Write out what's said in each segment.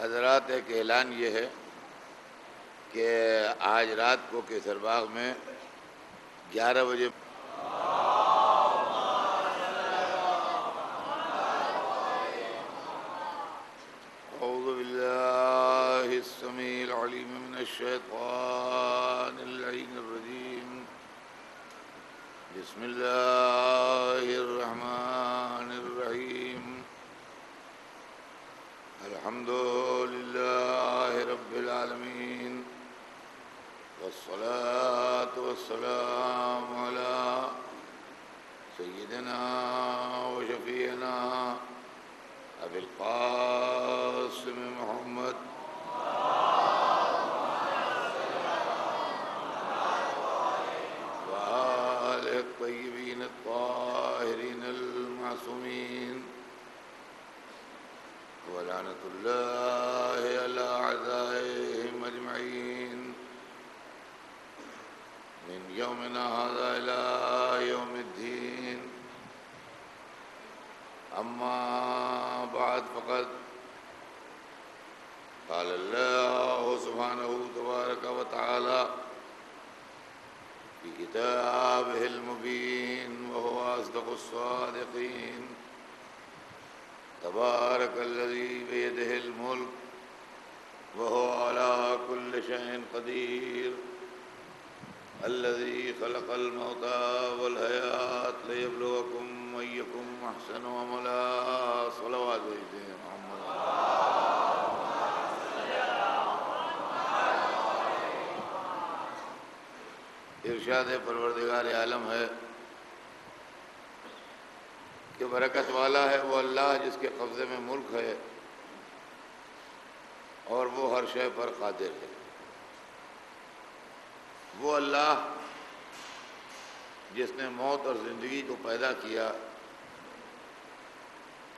حضرات ایک اعلان یہ ہے کہ آج رات کو کیسر باغ میں 11 بجے اعوذ باللہ السمیع العلیم من الشیطان اللعین الرجیم بسم اللہ الرحمن الرحیم الحمد للہ رب العالمین والصلاة والسلام علی سیدنا و شفیعنا ابی القاسم محمد وآلہ الطیبین الطاہرین المعصومین ولعنۃ اللہ علی اعدائهم اجمعین من یومنا ھذا الی یوم الدین اما بعد فقد قال اللہ سبحانہ تبارک و تعالی فی کتابہ المبین وهو اصدق الصادقین تبارک الذی بیدہ الملک وهو علی کل شیء قدیر الذي خلق الموت والحياة ليبلوكم أيكم أحسن عملا صلوات سيدنا محمد ارشاد پروردگار عالم ہے کہ برکت والا ہے وہ اللہ جس کے قبضے میں ملک ہے اور وہ ہر شے پر قادر ہے۔ وہ اللہ جس نے موت اور زندگی کو پیدا کیا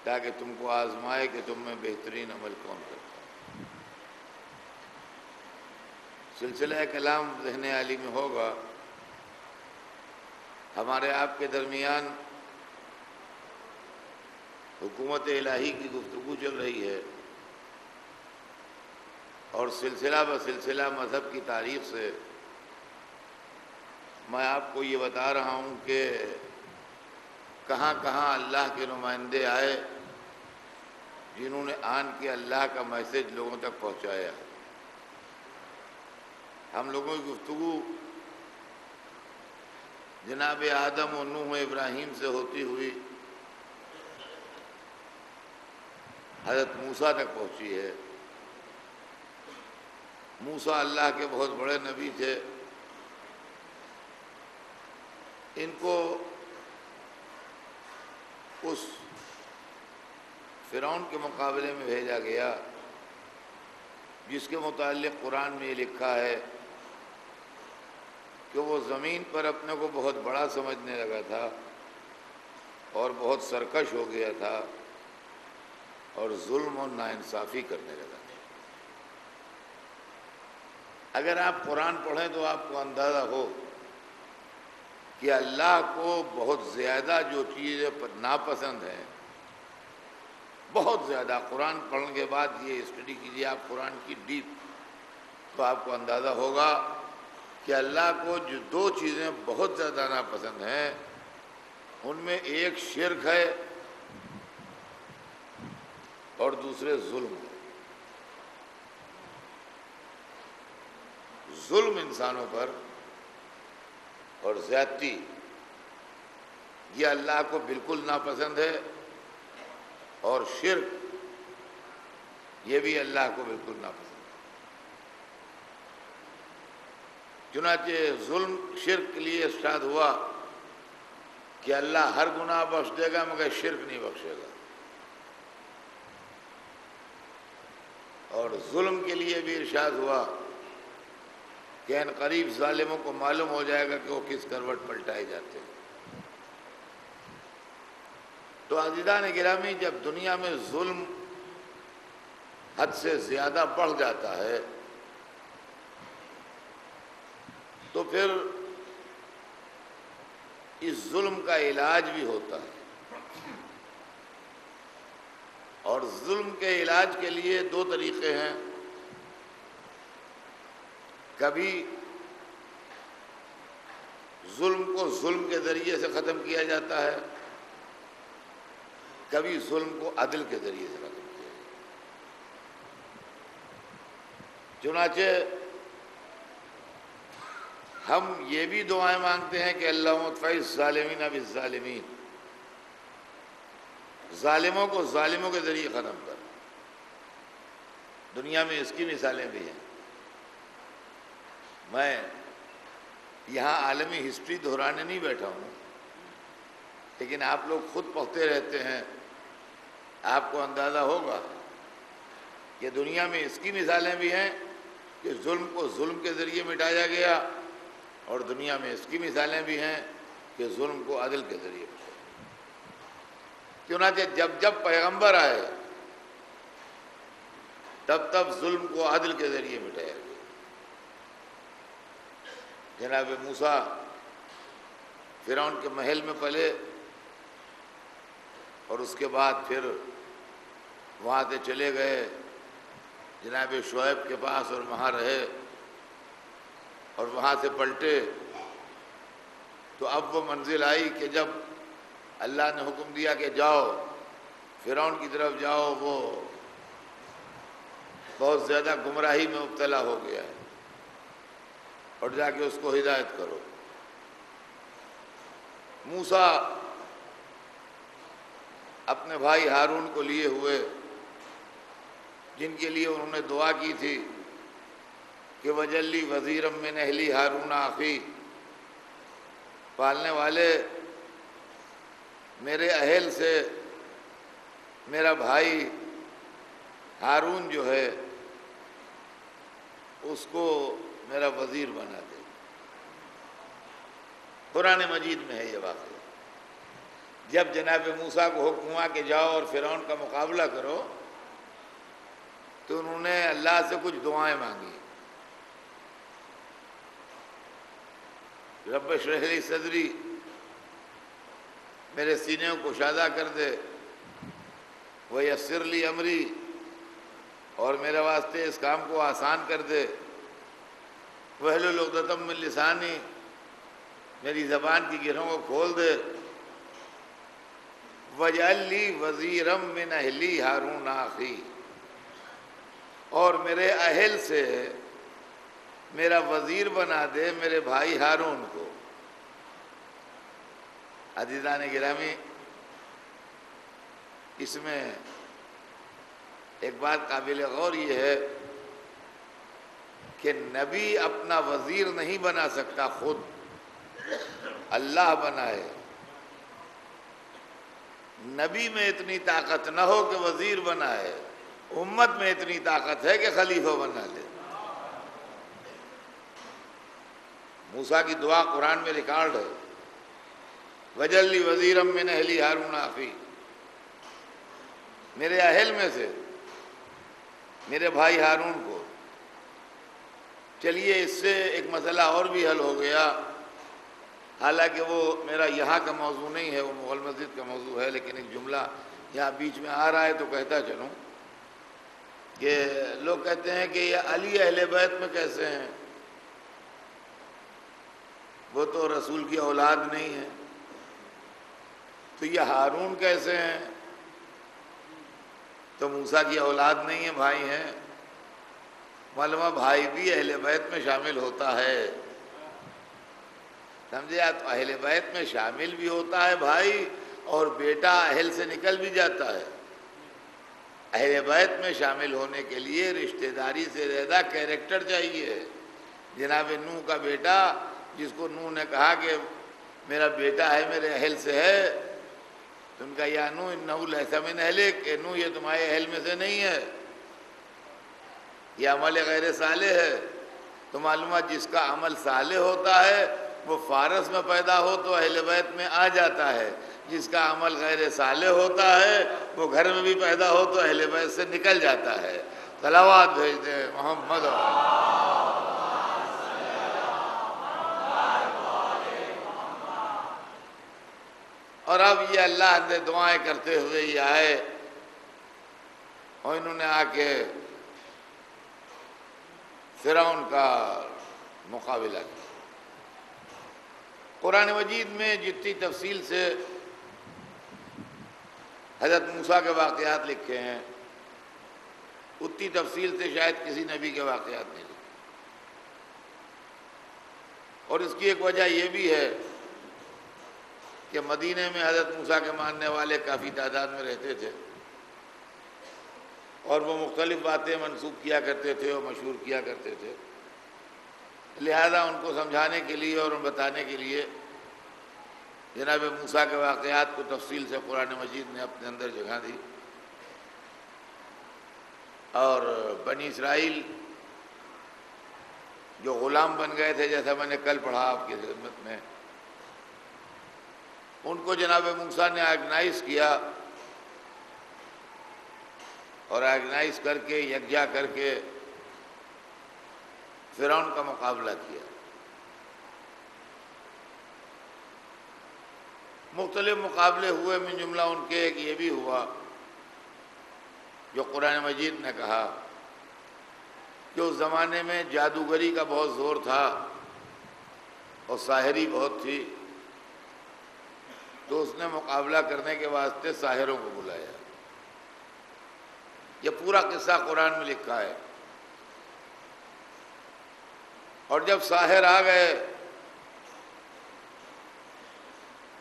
تاکہ تم کو آزمائے کہ تم میں بہترین عمل کون کرتا ہے۔ سلسلہ کلام ذہن عالی میں ہوگا، ہمارے آپ کے درمیان حکومت الہی کی گفتگو چل رہی ہے اور سلسلہ بسلسلہ مذہب کی تاریخ سے میں آپ کو یہ بتا رہا ہوں کہ کہاں کہاں اللہ کے نمائندے آئے جنہوں نے آن کے اللہ کا میسج لوگوں تک پہنچایا۔ ہم لوگوں کی گفتگو جناب آدم و نوح و ابراہیم سے ہوتی ہوئی حضرت موسیٰ تک پہنچی ہے۔ موسیٰ اللہ کے بہت بڑے نبی تھے، ان کو اس فرعون کے مقابلے میں بھیجا گیا جس کے متعلق قرآن میں یہ لکھا ہے کہ وہ زمین پر اپنے کو بہت بڑا سمجھنے لگا تھا اور بہت سرکش ہو گیا تھا اور ظلم و ناانصافی کرنے لگا تھا۔ اگر آپ قرآن پڑھیں تو آپ کو اندازہ ہو کہ اللہ کو بہت زیادہ جو چیزیں ناپسند ہیں، بہت زیادہ، قرآن پڑھنے کے بعد یہ اسٹڈی کیجیے آپ قرآن کی ڈیپ، تو آپ کو اندازہ ہوگا کہ اللہ کو جو دو چیزیں بہت زیادہ ناپسند ہیں ان میں ایک شرک ہے اور دوسرے ظلم ہے۔ ظلم انسانوں پر اور زیادتی یہ اللہ کو بالکل ناپسند ہے، اور شرک یہ بھی اللہ کو بالکل ناپسند ہے۔ چنانچہ ظلم شرک کے لیے ارشاد ہوا کہ اللہ ہر گناہ بخش دے گا مگر شرک نہیں بخشے گا، اور ظلم کے لیے بھی ارشاد ہوا کہ ان قریب ظالموں کو معلوم ہو جائے گا کہ وہ کس کروٹ پلٹائے جاتے ہیں۔ تو عزیزان گرامی، جب دنیا میں ظلم حد سے زیادہ بڑھ جاتا ہے تو پھر اس ظلم کا علاج بھی ہوتا ہے، اور ظلم کے علاج کے لیے دو طریقے ہیں. کبھی ظلم کو ظلم کے ذریعے سے ختم کیا جاتا ہے، کبھی ظلم کو عدل کے ذریعے سے ختم کیا جاتا ہے. چنانچہ ہم یہ بھی دعائیں مانگتے ہیں کہ اللہم ادفع الظالمین بالظالمین، ظالموں کو ظالموں کے ذریعے ختم کر. دنیا میں اس کی مثالیں بھی ہیں. میں یہاں عالمی ہسٹری دہرانے نہیں بیٹھا ہوں، لیکن آپ لوگ خود پڑھتے رہتے ہیں، آپ کو اندازہ ہوگا کہ دنیا میں اس کی مثالیں بھی ہیں کہ ظلم کو ظلم کے ذریعے مٹایا گیا، اور دنیا میں اس کی مثالیں بھی ہیں کہ ظلم کو عدل کے ذریعے مٹایا. چنانچہ جب جب پیغمبر آئے تب تب ظلم کو عدل کے ذریعے مٹایا گیا. جناب موسیٰ فرعون کے محل میں پلے، اور اس کے بعد پھر وہاں سے چلے گئے جناب شعیب کے پاس، اور وہاں رہے، اور وہاں سے پلٹے. تو اب وہ منزل آئی کہ جب اللہ نے حکم دیا کہ جاؤ فرعون کی طرف جاؤ، وہ بہت زیادہ گمراہی میں مبتلا ہو گیا ہے، اور جا کے اس کو ہدایت کرو. موسیٰ اپنے بھائی ہارون کو لیے ہوئے، جن کے لیے انہوں نے دعا کی تھی کہ وَاجْعَلْ لِي وَزِيرًا مِّنْ أَهْلِي هَارُونَ أَخِي، پالنے والے میرے اہل سے میرا بھائی ہارون جو ہے اس کو میرا وزیر بنا دے. قرآن مجید میں ہے یہ واقعہ. جب جناب موسیٰ کو حکم ہوا کہ جاؤ اور فرعون کا مقابلہ کرو، تو انہوں نے اللہ سے کچھ دعائیں مانگی. رب اشرح لی صدری، میرے سینے کو کشادہ کر دے، ویسر لی امری، اور میرے واسطے اس کام کو آسان کر دے، واحلل عقدۃ من لسانی، میری زبان کی گرہوں کو کھول دے، واجعل لی وزیرا من اہلی ہارون اخی، اور میرے اہل سے میرا وزیر بنا دے میرے بھائی ہارون کو. عزیزان گرامی، اس میں ایک بات قابل غور یہ ہے کہ نبی اپنا وزیر نہیں بنا سکتا، خود اللہ بنائے. نبی میں اتنی طاقت نہ ہو کہ وزیر بنائے، امت میں اتنی طاقت ہے کہ خلیفہ بنا لے. موسیٰ کی دعا قرآن میں ریکارڈ ہے، وَاجْعَلْ لِي وَزِيرًا مِّنْ أَهْلِي هَارُونَ أَخِي، میرے اہل میں سے میرے بھائی ہارون کو. چلیے اس سے ایک مسئلہ اور بھی حل ہو گیا، حالانکہ وہ میرا یہاں کا موضوع نہیں ہے، وہ مغل مسجد کا موضوع ہے، لیکن ایک جملہ یہاں بیچ میں آ رہا ہے تو کہتا چلوں کہ لوگ کہتے ہیں کہ یہ علی اہل بیت میں کیسے ہیں، وہ تو رسول کی اولاد نہیں ہے، تو یہ ہارون کیسے ہیں، تو موسیٰ کی اولاد نہیں ہے، بھائی ہیں. معلومہ بھائی بھی اہل بیت میں شامل ہوتا ہے، سمجھے آپ؟ تو اہل بیت میں شامل بھی ہوتا ہے بھائی، اور بیٹا اہل سے نکل بھی جاتا ہے. اہل بیت میں شامل ہونے کے لیے رشتہ داری سے زیادہ کیریکٹر چاہیے. جناب نوح کا بیٹا، جس کو نوح نے کہا کہ میرا بیٹا ہے میرے اہل سے ہے، تو ان کا یا نوح انہ لیس من اہلک، کہ نوح یہ تمہارے اہل میں سے نہیں ہے، یہ عمل غیر صالح ہے. تو معلومات جس کا عمل صالح ہوتا ہے وہ فارس میں پیدا ہو تو اہل بیت میں آ جاتا ہے، جس کا عمل غیر صالح ہوتا ہے وہ گھر میں بھی پیدا ہو تو اہل بیت سے نکل جاتا ہے. صلوات بھیج دیں محمد. اور اب یہ اللہ نے دعائیں کرتے ہوئے یہ آئے اور انہوں نے آ کے فرعون کا مقابلہ کیا۔ قرآن مجید میں جتنی تفصیل سے حضرت موسیٰ کے واقعات لکھے ہیں اتنی تفصیل سے شاید کسی نبی کے واقعات نہیں لکھے۔ اور اس کی ایک وجہ یہ بھی ہے کہ مدینے میں حضرت موسیٰ کے ماننے والے کافی تعداد میں رہتے تھے، اور وہ مختلف باتیں منسوخ کیا کرتے تھے اور مشہور کیا کرتے تھے، لہذا ان کو سمجھانے کے لیے اور بتانے کے لیے جناب موسیٰ کے واقعات کو تفصیل سے قرآن مجید نے اپنے اندر جگہ دی۔ اور بنی اسرائیل جو غلام بن گئے تھے، جیسا میں نے کل پڑھا آپ کی خدمت میں، ان کو جناب موسیٰ نے آرگنائز کیا، اور آرگنائز کر کے یکجا کر کے فرعون کا مقابلہ کیا۔ مختلف مقابلے ہوئے، من جملہ ان کے ایک یہ بھی ہوا جو قرآن مجید نے کہا کہ اس زمانے میں جادوگری کا بہت زور تھا اور ساحری بہت تھی، تو اس نے مقابلہ کرنے کے واسطے ساحروں کو بلایا۔ یہ پورا قصہ قرآن میں لکھا ہے۔ اور جب ساحر آ گئے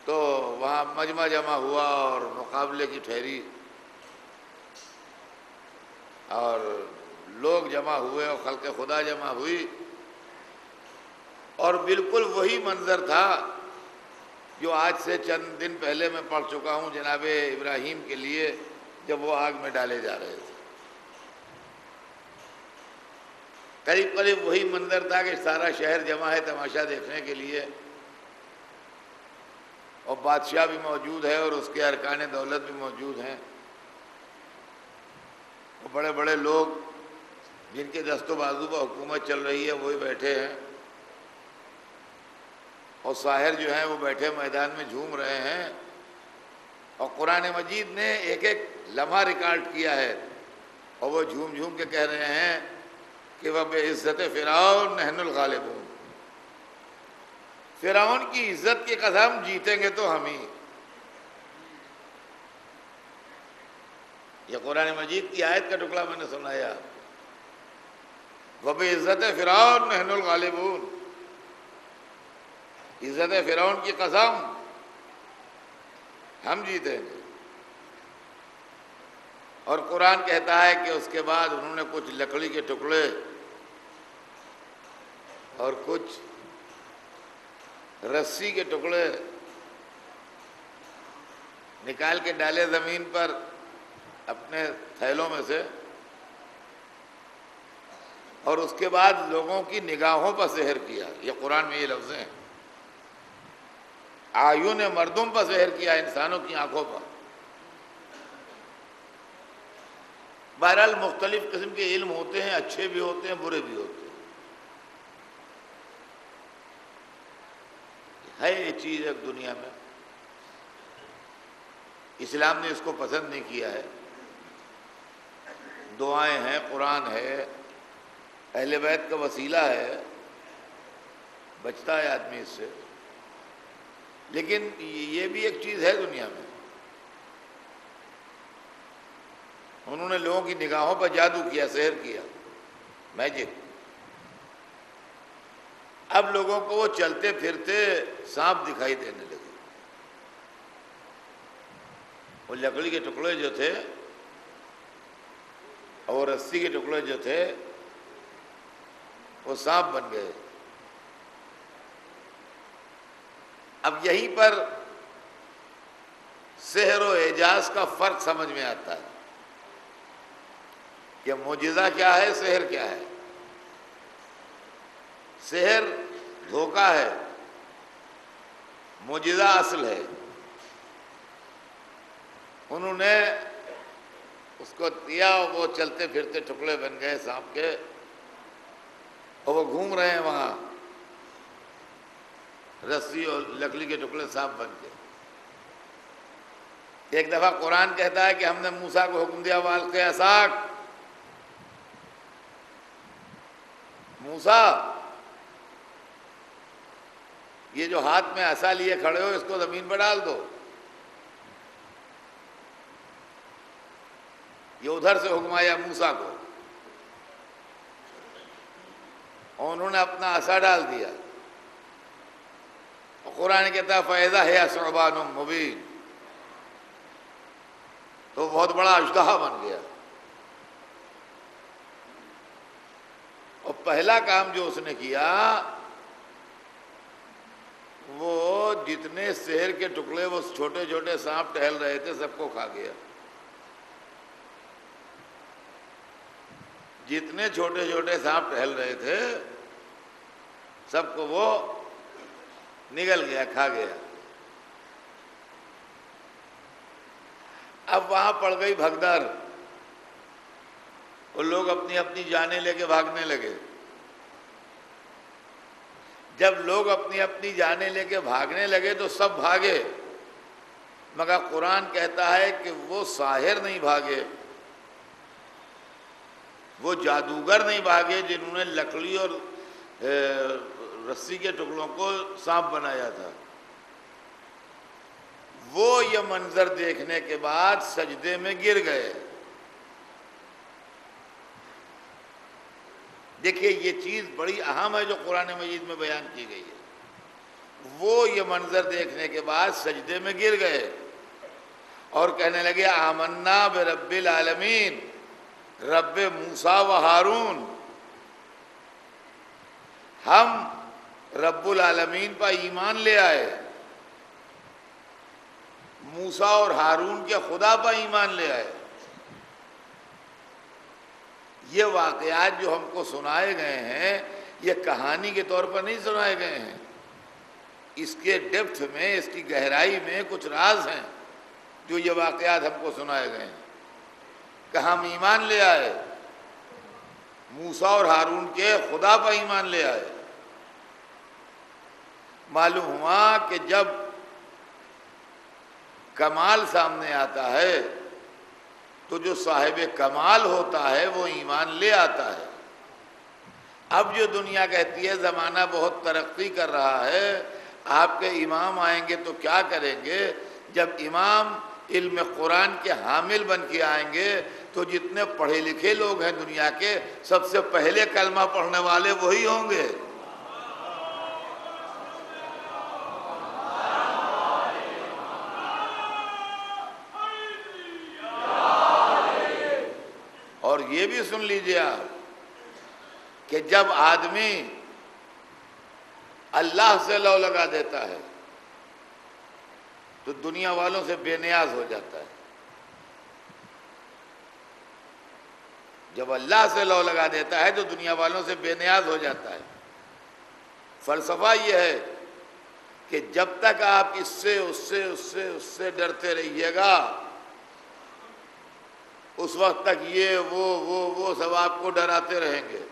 تو وہاں مجمع جمع ہوا اور مقابلے کی ٹھہری، اور لوگ جمع ہوئے اور خلق خدا جمع ہوئی، اور بالکل وہی منظر تھا جو آج سے چند دن پہلے میں پڑھ چکا ہوں جناب ابراہیم کے لیے جب وہ آگ میں ڈالے جا رہے تھے۔ قریب قریب وہی منظر تھا کہ سارا شہر جمع ہے تماشا دیکھنے کے لیے، اور بادشاہ بھی موجود ہے اور اس کے ارکان دولت بھی موجود ہیں، اور بڑے بڑے لوگ جن کے دست و بازو پر حکومت چل رہی ہے وہی بیٹھے ہیں، اور ساحر جو ہیں وہ بیٹھے میدان میں جھوم رہے ہیں، اور قرآن مجید نے ایک ایک لمحہ ریکارڈ کیا ہے، اور وہ جھوم جھوم کے کہہ رہے ہیں کہ وَبِعِزَّتِ فِرْعَوْنَ نَحْنُ الْغَالِبُونَ، فرعون کی عزت کی قسم جیتیں گے تو ہم ہی۔ یہ قرآن مجید کی آیت کا ٹکڑا میں نے سنایا، وَبِعِزَّتِ فِرْعَوْنَ نَحْنُ الْغَالِبُونَ، عزت فرعون کی قسم ہم جیتیں گے۔ اور قرآن کہتا ہے کہ اس کے بعد انہوں نے کچھ لکڑی کے ٹکڑے اور کچھ رسی کے ٹکڑے نکال کے ڈالے زمین پر اپنے تھیلوں میں سے، اور اس کے بعد لوگوں کی نگاہوں پر سحر کیا۔ یہ قرآن میں یہ لفظ ہیں، آیون مردم پر سحر کیا، انسانوں کی آنکھوں پر۔ بہرحال مختلف قسم کے علم ہوتے ہیں، اچھے بھی ہوتے ہیں برے بھی ہوتے ہیں، ہے یہ چیز ایک دنیا میں۔ اسلام نے اس کو پسند نہیں کیا ہے۔ دعائیں ہیں، قرآن ہے، اہل بیت کا وسیلہ ہے، بچتا ہے آدمی اس سے، لیکن یہ بھی ایک چیز ہے دنیا میں۔ انہوں نے لوگوں کی نگاہوں پر جادو کیا، سحر کیا، میجک۔ اب لوگوں کو وہ چلتے پھرتے سانپ دکھائی دینے لگے۔ وہ لکڑی کے ٹکڑے جو تھے اور رسی کے ٹکڑے جو تھے وہ سانپ بن گئے۔ اب یہیں پر سحر و اعجاز کا فرق سمجھ میں آتا ہے کہ معجزہ کیا ہے، سحر کیا ہے۔ سحر دھوکہ ہے، معجزہ اصل ہے۔ انہوں نے اس کو دیا اور وہ چلتے پھرتے ٹکڑے بن گئے سانپ کے، اور وہ گھوم رہے ہیں وہاں، رسی اور لکڑی کے ٹکڑے سانپ بن کے۔ ایک دفعہ قرآن کہتا ہے کہ ہم نے موسیٰ کو حکم دیا والقِ عصاک، موسیٰ یہ جو ہاتھ میں عصا لیے کھڑے ہو اس کو زمین پر ڈال دو۔ یہ ادھر سے حکم آیا موسیٰ کو، اور انہوں نے اپنا عصا ڈال دیا، اور قرآن کہتا ہے فَإِذَا هِيَ ثُعْبَانٌ مُبِينٌ، تو بہت بڑا اژدہا بن گیا۔ اور پہلا کام جو اس نے کیا وہ جتنے سحر کے ٹکڑے وہ چھوٹے چھوٹے سانپ ٹہل رہے تھے سب کو کھا گیا، جتنے چھوٹے چھوٹے سانپ ٹہل رہے تھے سب کو وہ نگل گیا، کھا گیا۔ اب وہاں پڑ گئی بھگدڑ، وہ لوگ اپنی اپنی جانیں لے کے بھاگنے لگے۔ جب لوگ اپنی اپنی جانیں لے کے بھاگنے لگے تو سب بھاگے، مگر قرآن کہتا ہے کہ وہ ساحر نہیں بھاگے، وہ جادوگر نہیں بھاگے جنہوں نے لکڑی اور رسی کے ٹکڑوں کو سانپ بنایا تھا۔ وہ یہ منظر دیکھنے کے بعد سجدے میں گر گئے۔ دیکھیے یہ چیز بڑی اہم ہے جو قرآن مجید میں بیان کی گئی ہے۔ وہ یہ منظر دیکھنے کے بعد سجدے میں گر گئے اور کہنے لگے آمنا برب العالمین، رب موسیٰ و ہارون، ہم رب العالمین پر ایمان لے آئے، موسیٰ اور ہارون کے خدا پر ایمان لے آئے۔ یہ واقعات جو ہم کو سنائے گئے ہیں یہ کہانی کے طور پر نہیں سنائے گئے ہیں، اس کے ڈیپتھ میں، اس کی گہرائی میں کچھ راز ہیں جو یہ واقعات ہم کو سنائے گئے ہیں کہ ہم ایمان لے آئے، موسیٰ اور ہارون کے خدا پر ایمان لے آئے۔ معلوم ہوا کہ جب کمال سامنے آتا ہے تو جو صاحب کمال ہوتا ہے وہ ایمان لے آتا ہے۔ اب جو دنیا کہتی ہے زمانہ بہت ترقی کر رہا ہے، آپ کے امام آئیں گے تو کیا کریں گے؟ جب امام علم قرآن کے حامل بن کے آئیں گے تو جتنے پڑھے لکھے لوگ ہیں دنیا کے سب سے پہلے کلمہ پڑھنے والے وہی ہوں گے۔ اور یہ بھی سن لیجئے آپ کہ جب آدمی اللہ سے لو لگا دیتا ہے تو دنیا والوں سے بے نیاز ہو جاتا ہے۔ جب اللہ سے لو لگا دیتا ہے تو دنیا والوں سے بے نیاز ہو جاتا ہے۔ فلسفہ یہ ہے کہ جب تک آپ اس سے ڈرتے رہیے گا اس وقت تک یہ وہ سب آپ کو ڈراتے رہیں گے،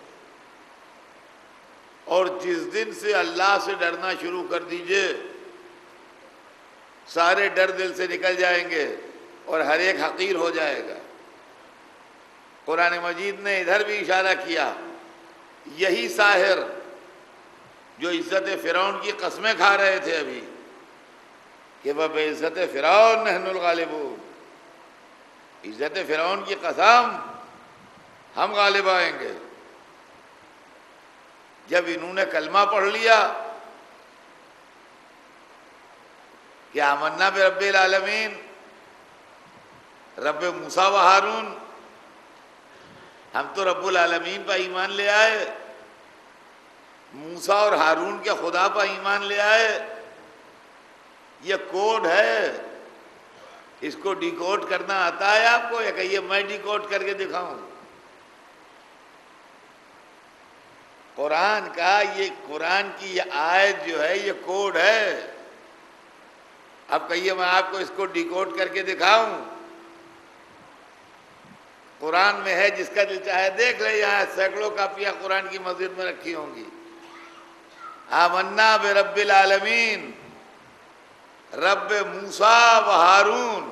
اور جس دن سے اللہ سے ڈرنا شروع کر دیجئے سارے ڈر دل سے نکل جائیں گے اور ہر ایک حقیر ہو جائے گا۔ قرآن مجید نے ادھر بھی اشارہ کیا، یہی ساحر جو عزت فرعون کی قسمیں کھا رہے تھے ابھی کہ وہ بعزت فرعون نحن الغالبون، عزت فرعون کی قسم ہم غالب آئیں گے، جب انہوں نے کلمہ پڑھ لیا کہ آمنا برب العالمین رب موسیٰ و ہارون، ہم تو رب العالمین پر ایمان لے آئے، موسیٰ اور ہارون کے خدا پر ایمان لے آئے، یہ کوڈ ہے، اس کو ڈیکوڈ کرنا آتا ہے آپ کو؟ یا کہیے میں ڈیکوڈ کر کے دکھاؤں؟ قرآن کی یہ آیت جو ہے یہ کوڈ ہے، اب کہیے میں آپ کو اس کو ڈیکوڈ کر کے دکھاؤں؟ قرآن میں ہے، جس کا دل چاہے دیکھ لے، یہاں سینکڑوں کاپیاں قرآن کی مسجد میں رکھی ہوں گی۔ آمنا برب العالمین رب موسیٰ و ہارون،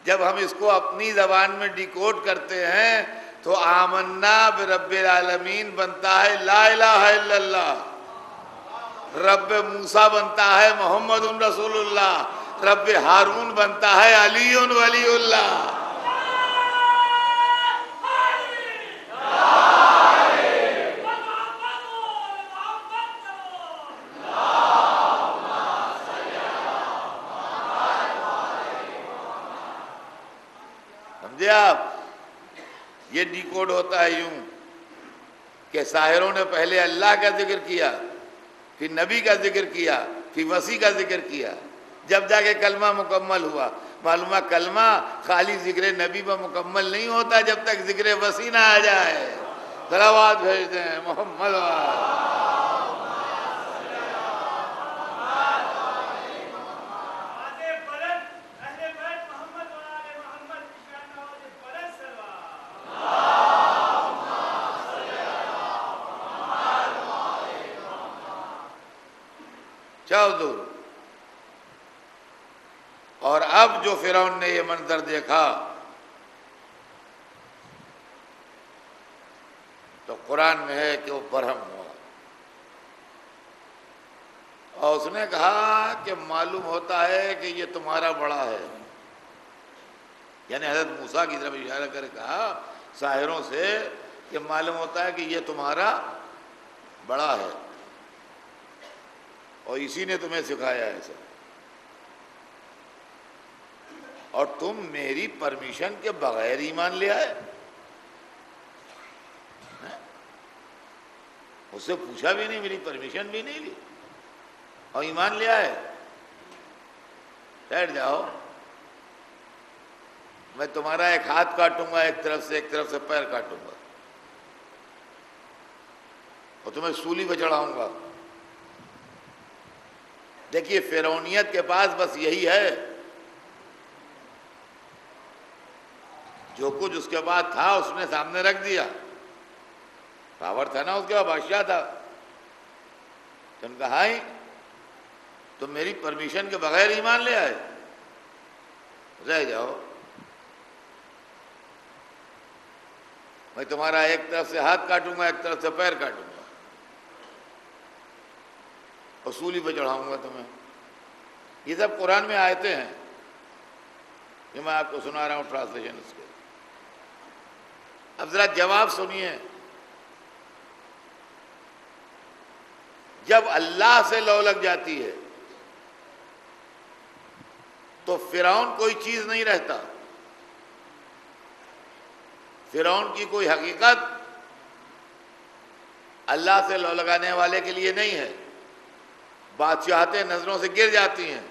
جب ہم اس کو اپنی زبان میں ڈیکوڈ کرتے ہیں تو آمنا برب العالمین بنتا ہے لا الہ الا اللہ، رب موسیٰ بنتا ہے محمد رسول اللہ، رب ہارون بنتا ہے علی ولی اللہ۔ سمجھے آپ؟ یہ ڈیکوڈ ہوتا ہے یوں کہ ساحروں نے پہلے اللہ کا ذکر کیا، پھر نبی کا ذکر کیا، پھر وسیع کا ذکر کیا، جب جا کے کلمہ مکمل ہوا۔ معلومہ کلمہ خالی ذکر نبی پر مکمل نہیں ہوتا جب تک ذکر وسیع نہ آ جائے۔ صلوات بھیج دیں محمد دور۔ اور اب جو فرعون نے یہ منظر دیکھا تو قرآن میں ہے کہ وہ برہم ہوا اور اس نے کہا کہ معلوم ہوتا ہے کہ یہ تمہارا بڑا ہے، یعنی حضرت موسیٰ کی طرف اشارہ کر کہا ساحروں سے کہ معلوم ہوتا ہے کہ یہ تمہارا بڑا ہے اور اسی نے تمہیں سکھایا ہے سب، اور تم میری پرمیشن کے بغیر ایمان لے آئے۔ اس سے پوچھا بھی نہیں، میری پرمیشن بھی نہیں لی اور ایمان لے آئے۔ بیٹھ جاؤ، میں تمہارا ایک ہاتھ کاٹوں گا ایک طرف سے پیر کاٹوں گا اور تمہیں سولی پہ چڑھاؤں گا۔ دیکھیے فرعونیت کے پاس بس یہی ہے، جو کچھ اس کے بعد تھا اس نے سامنے رکھ دیا، پاور تھا نا اس کے بعد، بادشاہ تھا۔ تو ان کہا ہی تم میری پرمیشن کے بغیر ایمان لے آئے، رہ جاؤ، میں تمہارا ایک طرف سے ہاتھ کاٹوں گا ایک طرف سے پیر کاٹوں گا اور سولی پہ چڑھاؤں گا تمہیں۔ یہ سب قرآن میں آیتیں ہیں، یہ میں آپ کو سنا رہا ہوں ٹرانسلیشن اس کے۔ اب ذرا جواب سنیے، جب اللہ سے لو لگ جاتی ہے تو فرعون کوئی چیز نہیں رہتا، فرعون کی کوئی حقیقت اللہ سے لو لگانے والے کے لیے نہیں ہے، بادشاہتیں نظروں سے گر جاتی ہیں۔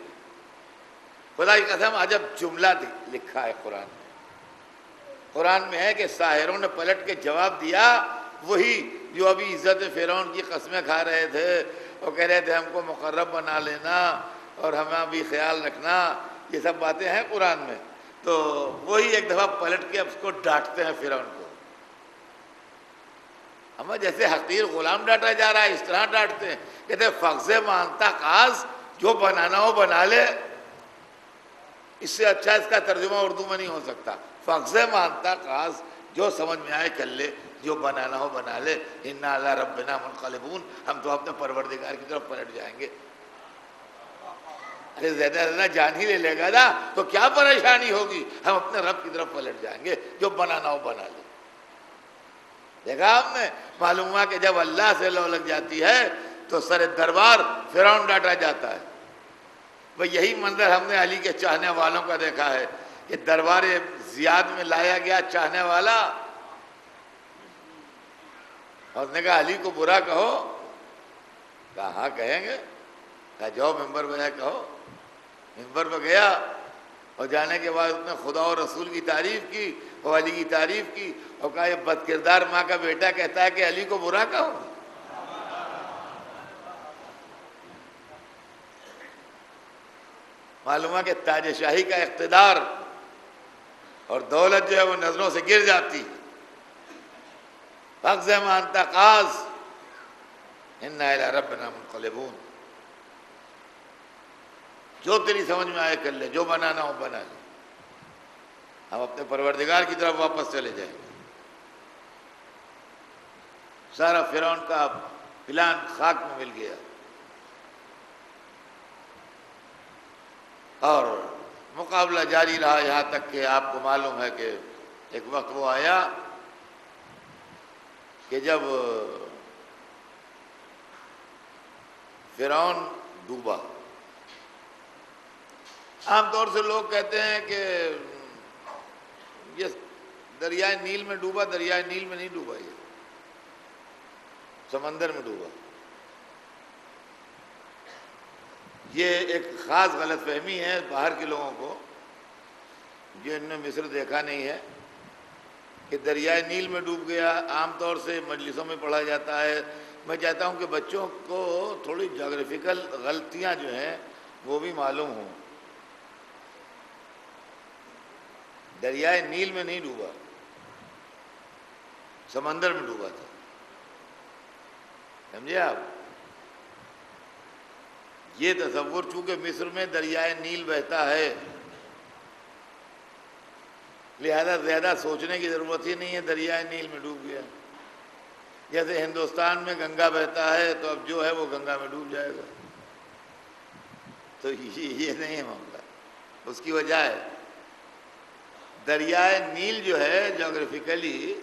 خدا کی قسم عجب جملہ لکھا ہے قرآن میں، قرآن میں ہے کہ ساحروں نے پلٹ کے جواب دیا، وہی جو ابھی عزت فرعون کی قسمیں کھا رہے تھے اور کہہ رہے تھے ہم کو مقرب بنا لینا اور ہمیں بھی خیال رکھنا، یہ سب باتیں ہیں قرآن میں۔ تو وہی ایک دفعہ پلٹ کے اب اس کو ڈانٹتے ہیں فرعون کو، ہمیں جیسے حقیر غلام ڈانٹا جا رہا ہے اس طرح ڈانٹتے ہیں، کہتے ہیں فخذ مانتا قاز، جو بنانا ہو بنا لے۔ اس سے اچھا اس کا ترجمہ اردو میں نہیں ہو سکتا، فخذ مانتا قاز، جو سمجھ میں آئے کر لے، جو بنانا ہو بنا لے، انا علی ربنا منقلبون، ہم تو اپنے پروردگار کی طرف پلٹ جائیں گے۔ ارے زیادہ زیادہ جان ہی لے لے گا نا تو کیا پریشانی ہوگی، ہم اپنے رب کی طرف پلٹ جائیں گے، جو بنانا ہو بنا لے۔ دیکھا آپ نے، معلوم ہوا کہ جب اللہ سے لو لگ جاتی ہے تو سر دربار فرعون ڈانٹا جاتا ہے۔ وہ یہی منظر ہم نے علی کے چاہنے والوں کا دیکھا ہے کہ دربار زیاد میں لایا گیا چاہنے والا، اور اس نے کہا علی کو برا کہو، کہا ہاں کہیں گے، کہا جاؤ ممبر پہ کہو۔ ممبر پہ گیا اور جانے کے بعد اس نے خدا اور رسول کی تعریف کی اور علی کی تعریف کی اور کہا یہ بد کردار ماں کا بیٹا کہتا ہے کہ علی کو برا کہو۔ معلوم ہے کہ تاج شاہی کا اقتدار اور دولت جو ہے وہ نظروں سے گر جاتی۔ فخذ مانتا قاز انا الی ربنا منقلبون، جو تیری سمجھ میں آئے کر لے، جو بنانا ہو بنا لے۔ ہم اپنے پروردگار کی طرف واپس چلے جائیں گے۔ سارا فرعون کا پلان خاک میں مل گیا، اور مقابلہ جاری رہا یہاں تک کہ آپ کو معلوم ہے کہ ایک وقت وہ آیا کہ جب فرعون ڈوبا۔ عام طور سے لوگ کہتے ہیں کہ یہ دریائے نیل میں ڈوبا، دریائے نیل میں نہیں ڈوبا، یہ سمندر میں ڈوبا۔ یہ ایک خاص غلط فہمی ہے باہر کے لوگوں کو، جن نے مصر دیکھا نہیں ہے، کہ دریائے نیل میں ڈوب گیا۔ عام طور سے مجلسوں میں پڑھا جاتا ہے۔ میں چاہتا ہوں کہ بچوں کو تھوڑی جغرافیکل غلطیاں جو ہیں وہ بھی معلوم ہوں۔ دریائے نیل میں نہیں ڈوبا، سمندر میں ڈوبا تھا، سمجھے آپ؟ یہ تصور چونکہ مصر میں دریائے نیل بہتا ہے، لہذا زیادہ سوچنے کی ضرورت ہی نہیں ہے، دریائے نیل میں ڈوب گیا۔ جیسے ہندوستان میں گنگا بہتا ہے تو اب جو ہے وہ گنگا میں ڈوب جائے گا، تو یہ نہیں ہے معاملہ۔ اس کی وجہ ہے دریائے نیل جو ہے جغرافیکلی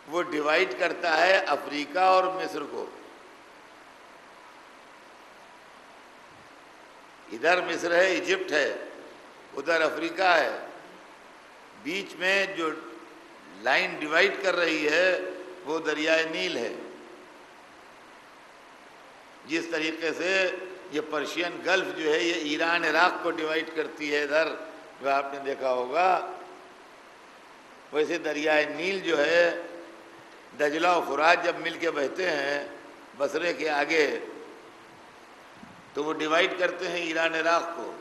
وہ ڈیوائیڈ کرتا ہے افریقہ اور مصر کو۔ ادھر مصر ہے، ایجپٹ ہے، ادھر افریقہ ہے، بیچ میں جو لائن ڈیوائیڈ کر رہی ہے وہ دریائے نیل ہے۔ جس طریقے سے یہ پرشین گلف جو ہے یہ ایران عراق کو ڈیوائیڈ کرتی ہے ادھر، جو آپ نے دیکھا ہوگا، ویسے دریائے نیل جو ہے دجلہ و فرات جب مل کے بہتے ہیں بصرے کے آگے تو وہ ڈیوائیڈ کرتے ہیں ایران عراق کو،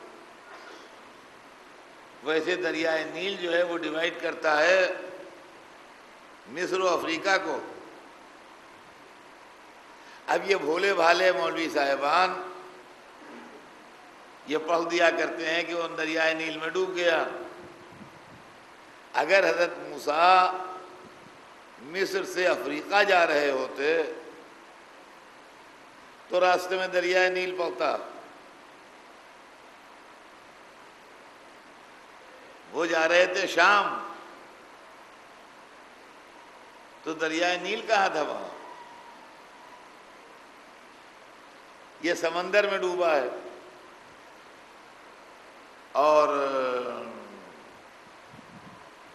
ویسے دریائے نیل جو ہے وہ ڈیوائیڈ کرتا ہے مصر و افریقہ کو۔ اب یہ بھولے بھالے مولوی صاحبان یہ پڑھ دیا کرتے ہیں کہ وہ دریائے نیل میں ڈوب گیا۔ اگر حضرت موسیٰ مصر سے افریقہ جا رہے ہوتے تو راستے میں دریائے نیل پڑتا، وہ جا رہے تھے شام، تو دریائے نیل کہاں تھا وہاں؟ یہ سمندر میں ڈوبا ہے، اور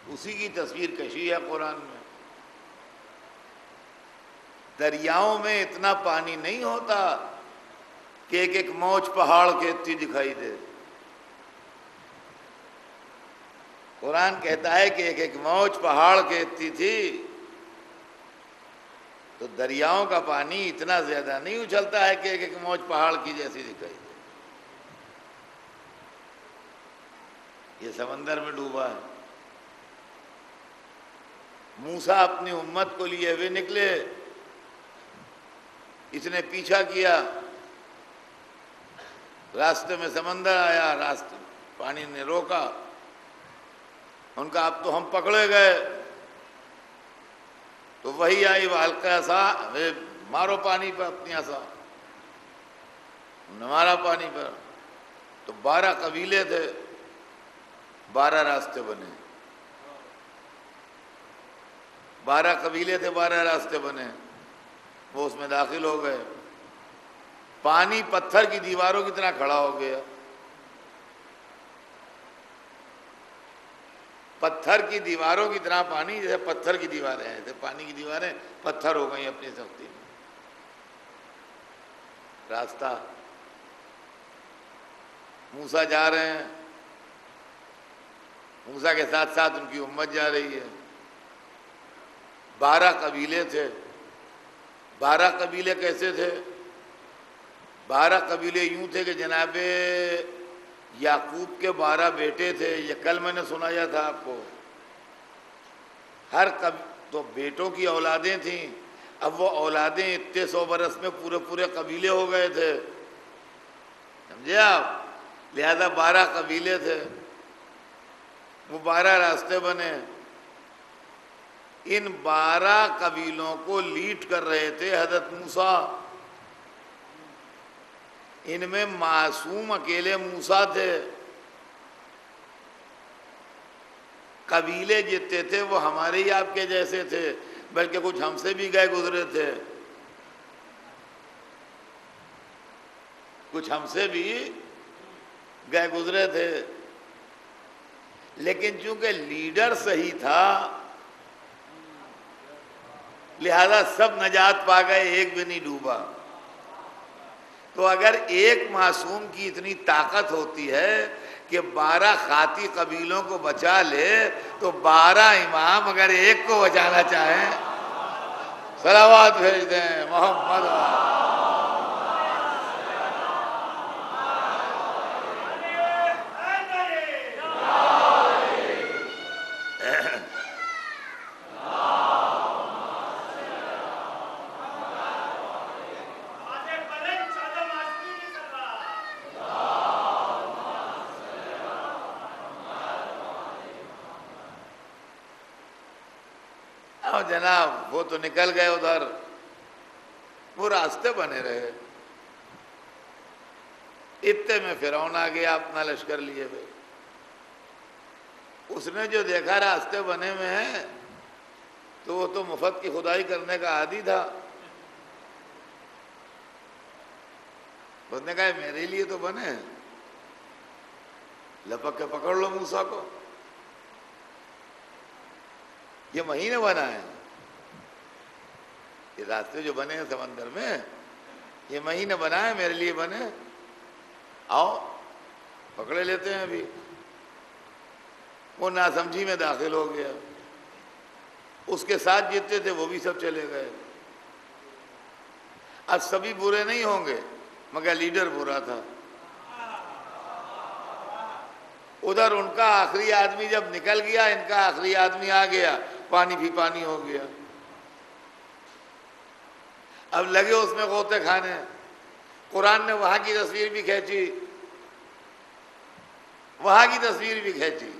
اسی کی تصویر کشی ہے قرآن میں۔ دریاؤں میں اتنا پانی نہیں ہوتا کہ ایک ایک موج پہاڑ کے اتنی دکھائی دے۔ قرآن کہتا ہے کہ ایک ایک موج پہاڑ کے اتنی تھی، تو دریاؤں کا پانی اتنا زیادہ نہیں اچھلتا ہے کہ ایک ایک موج پہاڑ کی جیسی دکھائی دے۔ یہ سمندر میں ڈوبا ہے۔ موسیٰ اپنی امت کو لیے ہوئے نکلے، اس نے پیچھا کیا، راستے میں سمندر آیا، راستے پانی نے روکا، ان کا اب تو ہم پکڑے گئے، تو وہی آئی والقہ عصا، مارو پانی پر اپنی عصا، نے مارا پانی پر، تو 12 قبیلے تھے، 12 راستے بنے، 12 قبیلے تھے، 12 راستے بنے، وہ اس میں داخل ہو گئے۔ پانی پتھر کی دیواروں کی طرح کھڑا ہو گیا، پتھر کی دیواروں کی طرح پانی، جیسے پتھر کی دیواریں ہیں، جیسے پانی کی دیواریں پتھر ہو گئی اپنی سختی میں۔ راستہ موسیٰ جا رہے ہیں، موسیٰ کے ساتھ ساتھ ان کی امت جا رہی ہے۔ 12 قبیلے تھے۔ 12 قبیلے کیسے تھے؟ 12 قبیلے یوں تھے کہ جناب یعقوب کے 12 بیٹے تھے، یہ کل میں نے سنایا تھا آپ کو۔ ہر تو بیٹوں کی اولادیں تھیں، اب وہ اولادیں اتنے 100 برس میں پورے پورے قبیلے ہو گئے تھے، سمجھے آپ؟ لہذا 12 قبیلے تھے۔ وہ 12 راستے بنے. ان 12 قبیلوں کو لیڈ کر رہے تھے حضرت موسیٰ. ان میں معصوم اکیلے موسیٰ تھے. قبیلے جتنے تھے وہ ہمارے ہی آپ کے جیسے تھے، بلکہ کچھ ہم سے بھی گئے گزرے تھے، کچھ ہم سے بھی گئے گزرے تھے. لیکن چونکہ لیڈر صحیح تھا لہذا سب نجات پا گئے، ایک بھی نہیں ڈوبا. تو اگر ایک معصوم کی اتنی طاقت ہوتی ہے کہ 12 خاطی قبیلوں کو بچا لے، تو 12 امام اگر ایک کو بچانا چاہیں صلوات بھیج دیں محمد. جناب وہ تو نکل گئے ادھر، وہ راستے بنے رہے. اتنے میں فرعون آ گیا اپنا لشکر لیے ہوئے. اس نے جو دیکھا راستے بنے ہوئے ہیں تو وہ تو مفت کی خدائی کرنے کا عادی تھا. اس نے کہا میرے لیے تو بنے ہیں، لپک کے پکڑ لو موسیٰ کو. یہ مہینے بنا ہے، یہ راستے جو بنے ہیں سمندر میں یہ مہینے بنا ہے، میرے لیے بنے. آؤ پکڑے لیتے ہیں. ابھی وہ ناسمجھی میں داخل ہو گیا، اس کے ساتھ جتنے تھے وہ بھی سب چلے گئے. اب سبھی برے نہیں ہوں گے مگر لیڈر برا تھا. ادھر ان کا آخری آدمی جب نکل گیا، ان کا آخری آدمی آ گیا، پانی بھی پانی ہو گیا. اب لگے اس میں غوطے کھانے. قرآن نے وہاں کی تصویر بھی کھینچی، وہاں کی تصویر بھی کھینچی.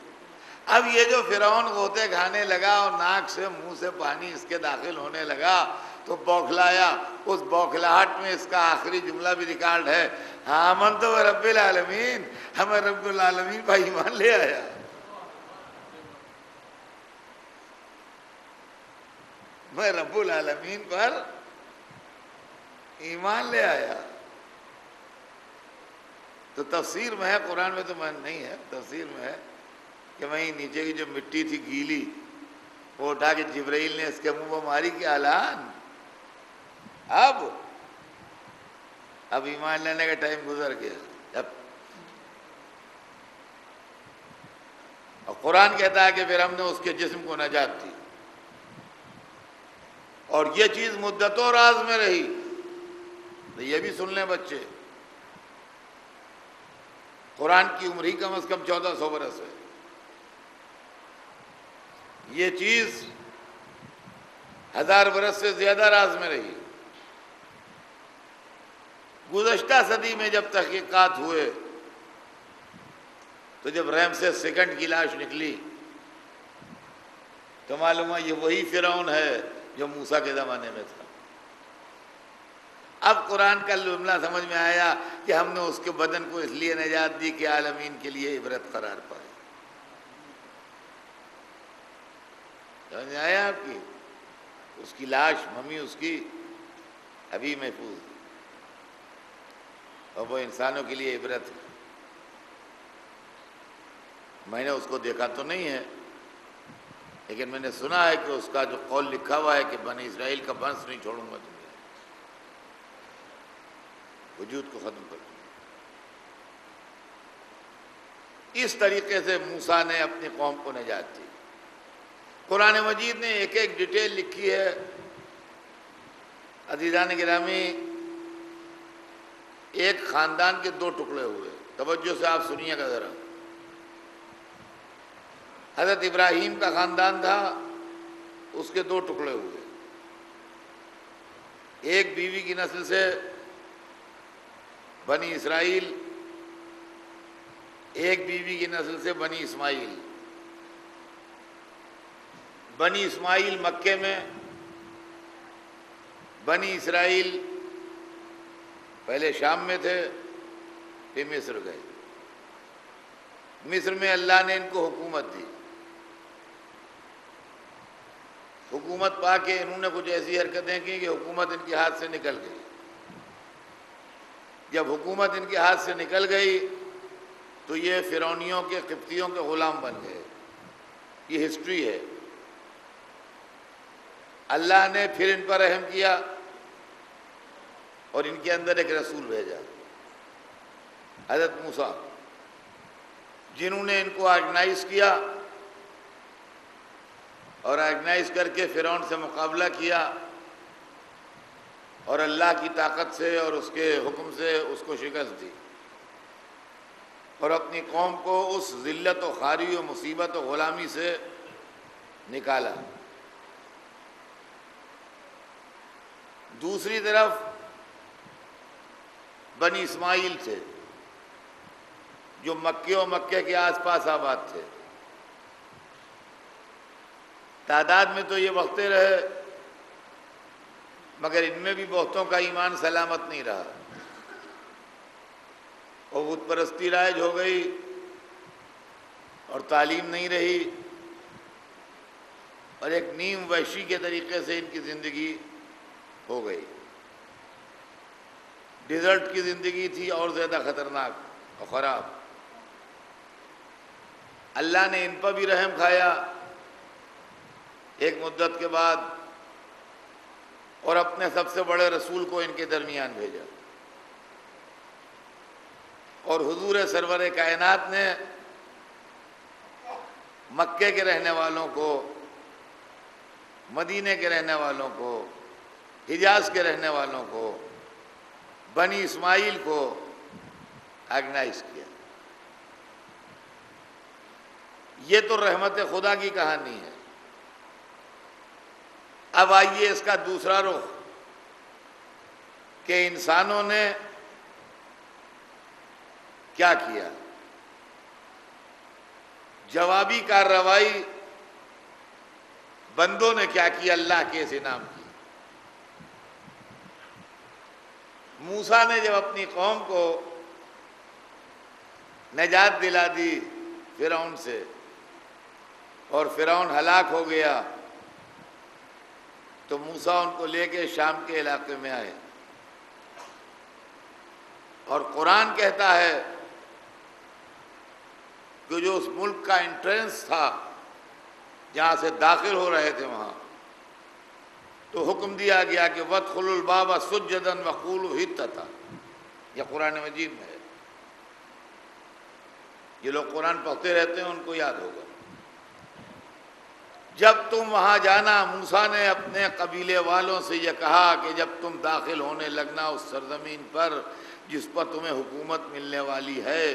اب یہ جو فرعون غوطے کھانے لگا اور ناک سے منہ سے پانی اس کے داخل ہونے لگا تو بوکھلایا. اس بوکھلاہٹ میں اس کا آخری جملہ بھی ریکارڈ ہے، آمنت برب العالمین، ہمیں رب العالمین پر ایمان لے آیا. میں رب العالمین پر ایمان لے آیا. تو تفسیر میں ہے، قرآن میں تو نہیں ہے، تفسیر میں ہے کہ وہیں نیچے کی جو مٹی تھی گیلی وہ اٹھا کے جبرائیل نے اس کے منہ پر ماری کہ اعلان اب ایمان لینے کا ٹائم گزر گیا. اور قرآن کہتا ہے کہ پھر ہم نے اس کے جسم کو نجات دی. اور یہ چیز مدتوں راز میں رہی. تو یہ بھی سن لیں بچے، قرآن کی عمر ہی کم از کم 1400 برس ہے. یہ چیز 1000 برس سے زیادہ راز میں رہی. گزشتہ صدی میں جب تحقیقات ہوئے تو جب رمسیس سیکنڈ کی لاش نکلی تو معلوم ہوا یہ وہی فرعون ہے جو موسیٰ کے زمانے میں تھا. اب قرآن کا جملہ سمجھ میں آیا کہ ہم نے اس کے بدن کو اس لیے نجات دی کہ عالمین کے لیے عبرت قرار پائے. سمجھ میں آیا آپ کی؟ اس کی لاش ممی اس کی ابھی محفوظ ہے اور وہ انسانوں کے لیے عبرت ہے. میں نے اس کو دیکھا تو نہیں ہے لیکن میں نے سنا ہے کہ اس کا جو قول لکھا ہوا ہے کہ بنی اسرائیل کا ونش نہیں چھوڑوں گا تمہیں، وجود کو ختم کر دوں. اس طریقے سے موسیٰ نے اپنی قوم کو نجات دی. قرآن مجید نے ایک ایک ڈیٹیل لکھی ہے. عزیزان گرامی، ایک خاندان کے 2 ٹکڑے ہوئے. توجہ سے آپ سنیے گا ذرا. حضرت ابراہیم کا خاندان تھا، اس کے 2 ٹکڑے ہوئے. ایک بیوی کی نسل سے بنی اسرائیل، ایک بیوی کی نسل سے بنی اسماعیل. بنی اسماعیل مکے میں، بنی اسرائیل پہلے شام میں تھے، پھر مصر گئے۔ مصر میں اللہ نے ان کو حکومت دی، حکومت پا کے انہوں نے کچھ ایسی حرکتیں کی کہ حکومت ان کے ہاتھ سے نکل گئی۔ جب حکومت ان کے ہاتھ سے نکل گئی تو یہ فرعونیوں کے، قبطیوں کے غلام بن گئے۔ یہ ہسٹری ہے۔ اللہ نے پھر ان پر رحم کیا اور ان کے اندر ایک رسول بھیجا، حضرت موسیٰ، جنہوں نے ان کو آرگنائز کیا اور آرگنائز کر کے فرعون سے مقابلہ کیا اور اللہ کی طاقت سے اور اس کے حکم سے اس کو شکست دی اور اپنی قوم کو اس ذلت و خواری و مصیبت و غلامی سے نکالا۔ دوسری طرف بنی اسماعیل تھے جو مکے و مکے کے آس پاس آباد تھے۔ تعداد میں تو یہ بڑھتے رہے مگر ان میں بھی بہتوں کا ایمان سلامت نہیں رہا اور بت پرستی رائج ہو گئی اور تعلیم نہیں رہی اور ایک نیم وحشی کے طریقے سے ان کی زندگی ہو گئی۔ ڈیزرٹ کی زندگی تھی اور زیادہ خطرناک اور خراب۔ اللہ نے ان پر بھی رحم کھایا ایک مدت کے بعد اور اپنے سب سے بڑے رسول کو ان کے درمیان بھیجا، اور حضور سرور کائنات نے مکے کے رہنے والوں کو، مدینے کے رہنے والوں کو، حجاز کے رہنے والوں کو، بنی اسماعیل کو آرگنائز کیا۔ یہ تو رحمت خدا کی کہانی ہے۔ اب آئیے اس کا دوسرا رخ کہ انسانوں نے کیا کیا۔ جوابی کارروائی بندوں نے کیا کیا اللہ کے اس انعام کی۔ موسیٰ نے جب اپنی قوم کو نجات دلا دی فرعون سے اور فرعون ہلاک ہو گیا تو موسیٰ ان کو لے کے شام کے علاقے میں آئے، اور قرآن کہتا ہے کہ جو اس ملک کا انٹرنس تھا جہاں سے داخل ہو رہے تھے وہاں تو حکم دیا گیا کہ وَادْخُلُوا الْبَابَ سُجَّدًا وَقُولُوا حِطَّةً۔ یہ قرآن مجید میں ہے۔ یہ لوگ قرآن پڑھتے رہتے ہیں، ان کو یاد ہوگا۔ جب تم وہاں جانا، موسیٰ نے اپنے قبیلے والوں سے یہ کہا کہ جب تم داخل ہونے لگنا اس سرزمین پر جس پر تمہیں حکومت ملنے والی ہے،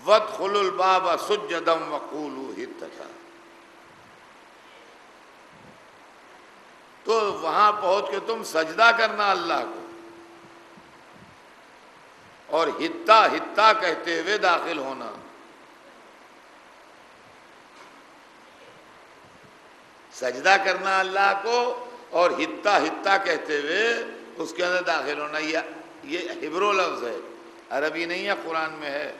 وَادْخُلُوا الْبَابَ سُجَّدًا وَقُولُوا حِطَّةً، تو وہاں پہنچ کے تم سجدہ کرنا اللہ کو اور حطہ حطہ کہتے ہوئے داخل ہونا۔ سجدہ کرنا اللہ کو اور حطہ حطہ کہتے ہوئے اس کے اندر داخل ہونا۔ یہ ہبرو لفظ ہے، عربی نہیں ہے، قرآن میں ہے،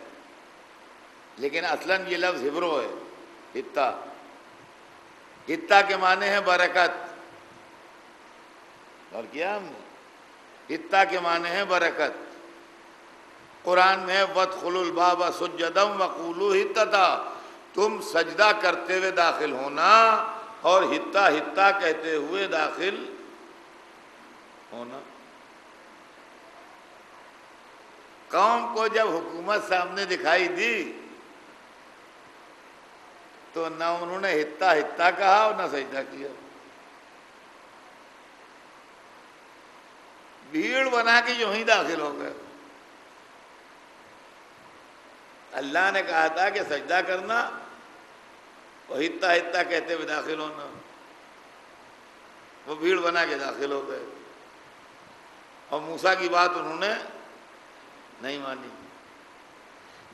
لیکن اصلاً یہ لفظ ہبرو ہے، حطہ۔ حطہ کے معنی ہے برکت، اور کیا ہم نے حطہ کے معنی ہے برکت۔ قرآن میں وَادْخُلُوا الْبَابَ سُجَّدًا وَقُولُوا حِطَّةً، تم سجدہ کرتے ہوئے داخل ہونا اور حطہ حطہ کہتے ہوئے داخل ہونا۔ قوم کو جب حکومت سامنے دکھائی دی تو نہ انہوں نے حطہ حطہ کہا اور نہ سجدہ کیا، بھیڑ بنا کے یوں ہی داخل ہو گئے۔ اللہ نے کہا تھا کہ سجدہ کرنا اور حطہ حطہ کہتے ہوئے داخل ہونا، وہ بھیڑ بنا کے داخل ہو گئے اور موسیٰ کی بات انہوں نے نہیں مانی۔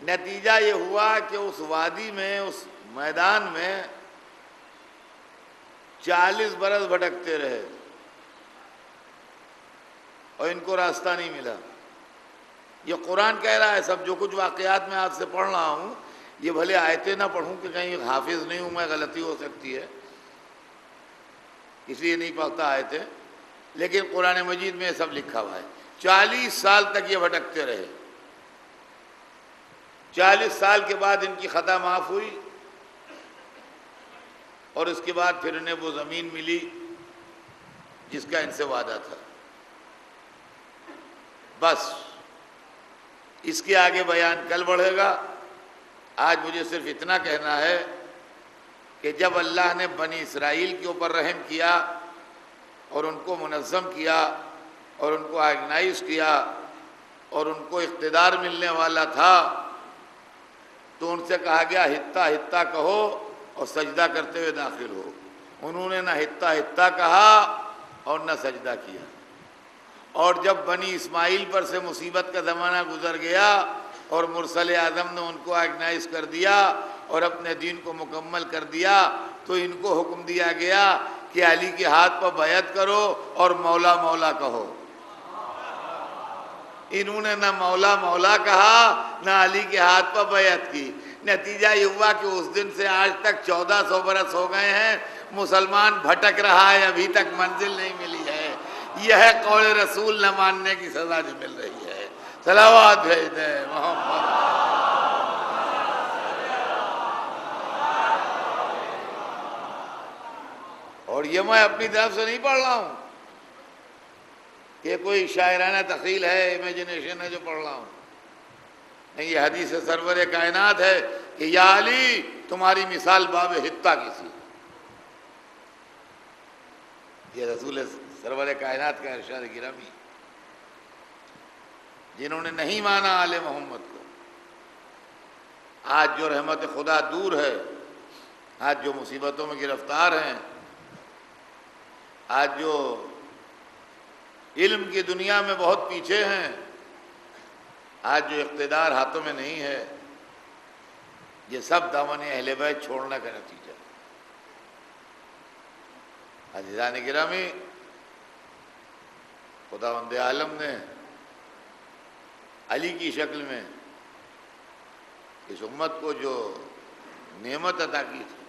نتیجہ یہ ہوا کہ اس وادی میں، اس میدان میں 40 برس بھٹکتے رہے اور ان کو راستہ نہیں ملا۔ یہ قرآن کہہ رہا ہے، سب جو کچھ واقعات میں آپ سے پڑھ رہا ہوں یہ بھلے آیتیں نہ پڑھوں کہ کہیں حافظ نہیں ہوں میں، غلطی ہو سکتی ہے، اس لیے نہیں پڑھتا آیتیں، لیکن قرآن مجید میں یہ سب لکھا ہوا ہے۔ 40 سال تک یہ بھٹکتے رہے، 40 سال کے بعد ان کی خطا معاف ہوئی، اور اس کے بعد پھر انہیں وہ زمین ملی جس کا ان سے وعدہ تھا۔ بس اس کے آگے بیان کل بڑھے گا، آج مجھے صرف اتنا کہنا ہے کہ جب اللہ نے بنی اسرائیل کے اوپر رحم کیا اور ان کو منظم کیا اور ان کو آرگنائز کیا اور ان کو اقتدار ملنے والا تھا، تو ان سے کہا گیا ہتا ہتا کہو اور سجدہ کرتے ہوئے داخل ہو۔ انہوں نے نہ ہتا ہتا کہا اور نہ سجدہ کیا، اور جب بنی اسماعیل پر سے مصیبت کا زمانہ گزر گیا اور مرسل اعظم نے ان کو آرگنائز کر دیا اور اپنے دین کو مکمل کر دیا، تو ان کو حکم دیا گیا کہ علی کے ہاتھ پر بیعت کرو اور مولا مولا کہو۔ انہوں نے نہ مولا مولا کہا نہ علی کے ہاتھ پر بیعت کی۔ نتیجہ یہ ہوا کہ اس دن سے آج تک 1400 برس ہو گئے ہیں، مسلمان بھٹک رہا ہے، ابھی تک منزل نہیں ملی ہے۔ یہ ہے قول رسول نہ ماننے کی سزا جو مل رہی ہے۔ صلوات بھیج دیں محمد۔ اور یہ میں اپنی طرف سے نہیں پڑھ رہا ہوں کہ کوئی شاعرانہ تخیل ہے، امیجنیشن ہے جو پڑھ رہا ہوں، نہیں، یہ حدیث سرور کائنات ہے کہ یا علی تمہاری مثال باب حتا کی سی۔ یہ رسول سرور کائنات کا ارشاد گرامی، جنہوں نے نہیں مانا آل محمد کو، آج جو رحمت خدا دور ہے، آج جو مصیبتوں میں گرفتار ہیں، آج جو علم کی دنیا میں بہت پیچھے ہیں، آج جو اقتدار ہاتھوں میں نہیں ہے، یہ سب دامن اہل بیت چھوڑنے کا نتیجہ ہے۔ عزیزان گرامی، خداوند عالم نے علی کی شکل میں اس امت کو جو نعمت عطا کی تھی،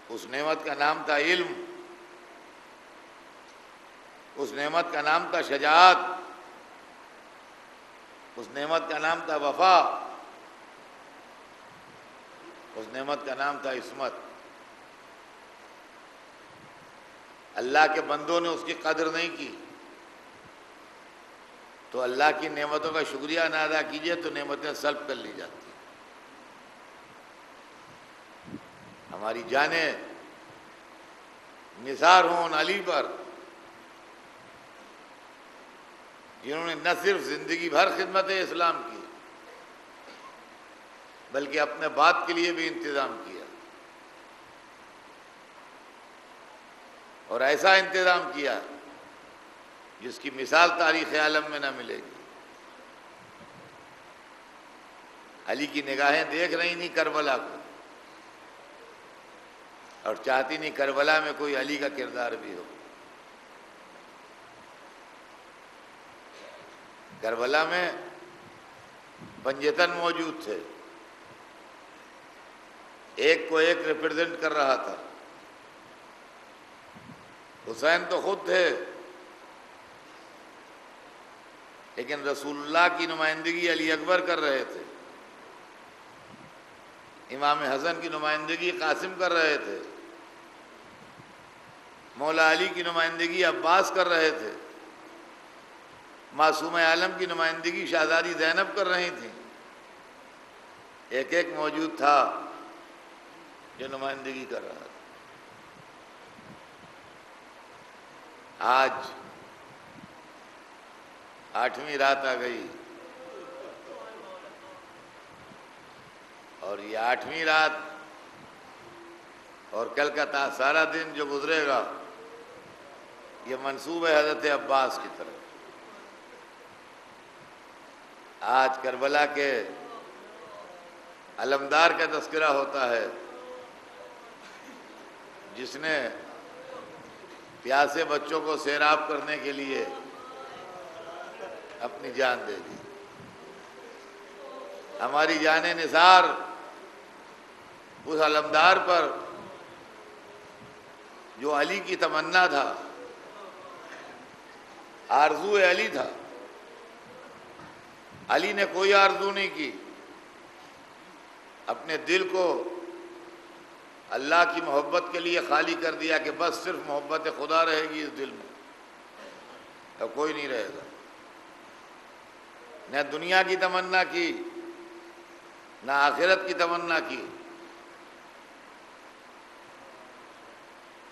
اس نعمت کا نام تھا علم، اس نعمت کا نام تھا شجاعت، اس نعمت کا نام تھا وفا، اس نعمت کا نام تھا عصمت۔ اللہ کے بندوں نے اس کی قدر نہیں کی، تو اللہ کی نعمتوں کا شکریہ نہ ادا کیجیے تو نعمتیں سلب کر لی جاتی ہیں۔ ہماری جانیں نثار ہوں ان علی پر جنہوں نے نہ صرف زندگی بھر خدمت اسلام کی بلکہ اپنے بات کے لیے بھی انتظام کیا، اور ایسا انتظام کیا جس کی مثال تاریخ عالم میں نہ ملے گی۔ علی کی نگاہیں دیکھ رہی نہیں کربلا کو، اور چاہتی نہیں کربلا میں کوئی علی کا کردار بھی ہو۔ کربلا میں پنجتن موجود تھے، ایک کو ایک ریپرزینٹ کر رہا تھا۔ حسین تو خود تھے، لیکن رسول اللہ کی نمائندگی علی اکبر کر رہے تھے، امام حسن کی نمائندگی قاسم کر رہے تھے، مولا علی کی نمائندگی عباس کر رہے تھے، معصوم عالم کی نمائندگی شہزادی زینب کر رہی تھیں۔ ایک ایک موجود تھا جو نمائندگی کر رہا تھا۔ آج 8ویں رات آ گئی، اور یہ 8ویں رات اور کل کا سارا دن جو گزرے گا یہ منسوب ہے حضرت عباس کی طرف۔ آج کربلا کے علمدار کا تذکرہ ہوتا ہے، جس نے پیاسے بچوں کو سیراب کرنے کے لیے اپنی جان دے دی. ہماری جان نثار اس علمدار پر جو علی کی تمنا تھا، آرزو علی تھا. علی نے کوئی آرزو نہیں کی، اپنے دل کو اللہ کی محبت کے لیے خالی کر دیا کہ بس صرف محبت خدا رہے گی اس دل میں، تو کوئی نہیں رہے گا. نہ دنیا کی تمنا کی، نہ آخرت کی تمنا کی،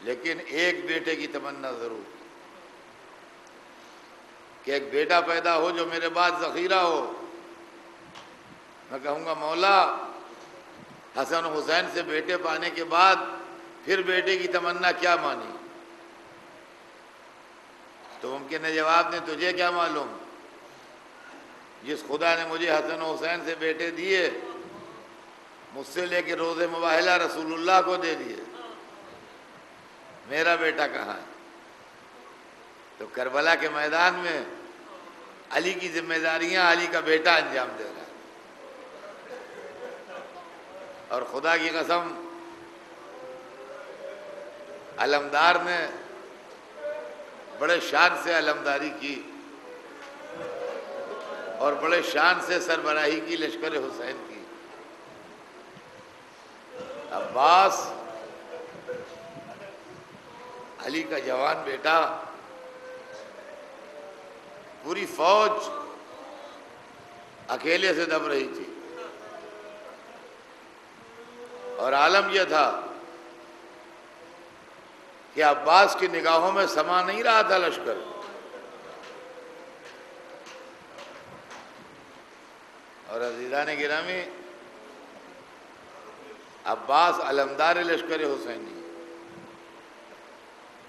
لیکن ایک بیٹے کی تمنا ضرور کی کہ ایک بیٹا پیدا ہو جو میرے بعد ذخیرہ ہو. میں کہوں گا مولا حسن و حسین سے بیٹے پانے کے بعد پھر بیٹے کی تمنا کیا مانی؟ تو ممکن ہے جواب دیں تجھے کیا معلوم، جس خدا نے مجھے حسن و حسین سے بیٹے دیے، مجھ سے لے کے روز مباہلہ رسول اللہ کو دے دیے، میرا بیٹا کہاں ہے؟ تو کربلا کے میدان میں علی کی ذمہ داریاں علی کا بیٹا انجام دے رہا ہے. اور خدا کی قسم علمدار نے بڑے شان سے علمداری کی اور بڑے شان سے سربراہی کی لشکر حسین کی. عباس علی کا جوان بیٹا، پوری فوج اکیلے سے دب رہی تھی، اور عالم یہ تھا کہ عباس کی نگاہوں میں سما نہیں رہا تھا لشکر. اور عزیزان گرامی، عباس علمدار لشکر حسینی.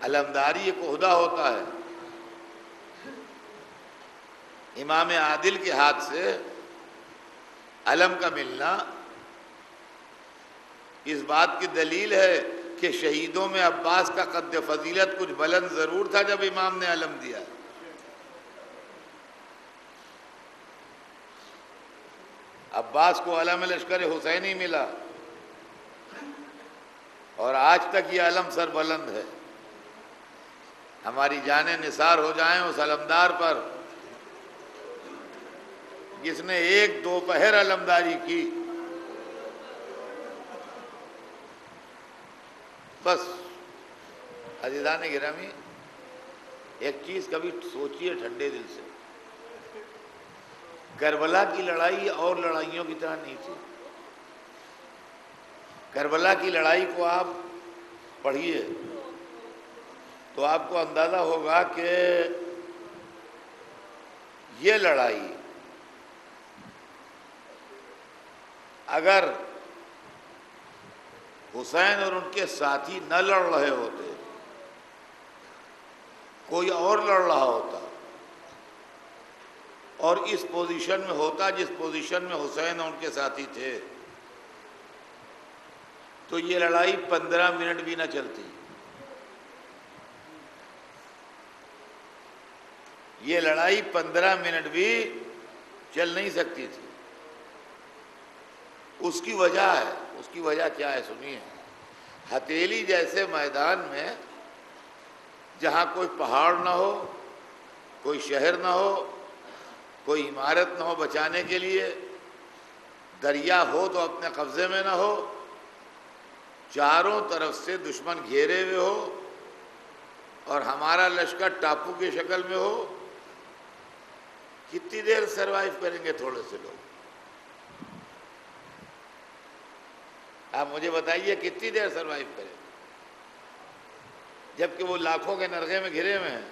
علمداری ایک عہدہ ہوتا ہے، امام عادل کے ہاتھ سے علم کا ملنا اس بات کی دلیل ہے کہ شہیدوں میں عباس کا قد فضیلت کچھ بلند ضرور تھا جب امام نے علم دیا. عباس کو علم لشکر حسینی ملا اور آج تک یہ علم سر بلند ہے. ہماری جانیں نثار ہو جائیں اس علمدار پر جس نے ایک دوپہر علمداری کی. بس عزیزان گرامی، ایک چیز کبھی سوچئے ٹھنڈے دل سے، کربلا کی لڑائی اور لڑائیوں کی طرح نہیں تھی. کربلا کی لڑائی کو آپ پڑھیے تو آپ کو اندازہ ہوگا کہ یہ لڑائی اگر حسین اور ان کے ساتھی نہ لڑ رہے ہوتے، کوئی اور لڑ رہا ہوتا اور اس پوزیشن میں ہوتا جس پوزیشن میں حسین اور ان کے ساتھی تھے، تو یہ لڑائی 15 منٹ بھی نہ چلتی. یہ لڑائی 15 منٹ بھی چل نہیں سکتی تھی. اس کی وجہ ہے، اس کی وجہ کیا ہے سنیے. ہتھیلی جیسے میدان میں جہاں کوئی پہاڑ نہ ہو، کوئی شہر نہ ہو، کوئی عمارت نہ ہو بچانے کے لیے، دریا ہو تو اپنے قبضے میں نہ ہو، چاروں طرف سے دشمن گھیرے ہوئے ہو اور ہمارا لشکر ٹاپو کی شکل میں ہو، کتنی دیر سروائیو کریں گے تھوڑے سے لوگ؟ آپ مجھے بتائیے کتنی دیر سروائیو کریں جبکہ وہ لاکھوں کے نرغے میں گھرے ہوئے ہیں.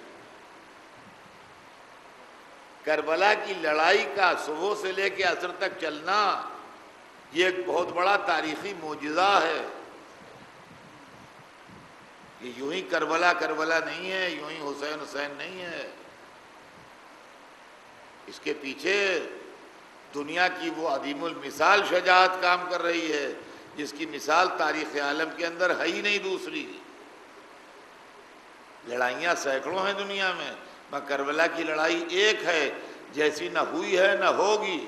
کربلا کی لڑائی کا صبح سے لے کے عصر تک چلنا یہ ایک بہت بڑا تاریخی معجزہ ہے. یہ یوں ہی کربلا کربلا نہیں ہے، یوں ہی حسین حسین نہیں ہے. اس کے پیچھے دنیا کی وہ عظیم المثال شجاعت کام کر رہی ہے جس کی مثال تاریخ عالم کے اندر ہے ہی نہیں دوسری. لڑائیاں سینکڑوں ہیں دنیا میں، مگر کربلا کی لڑائی ایک ہے، جیسی نہ ہوئی ہے نہ ہوگی۔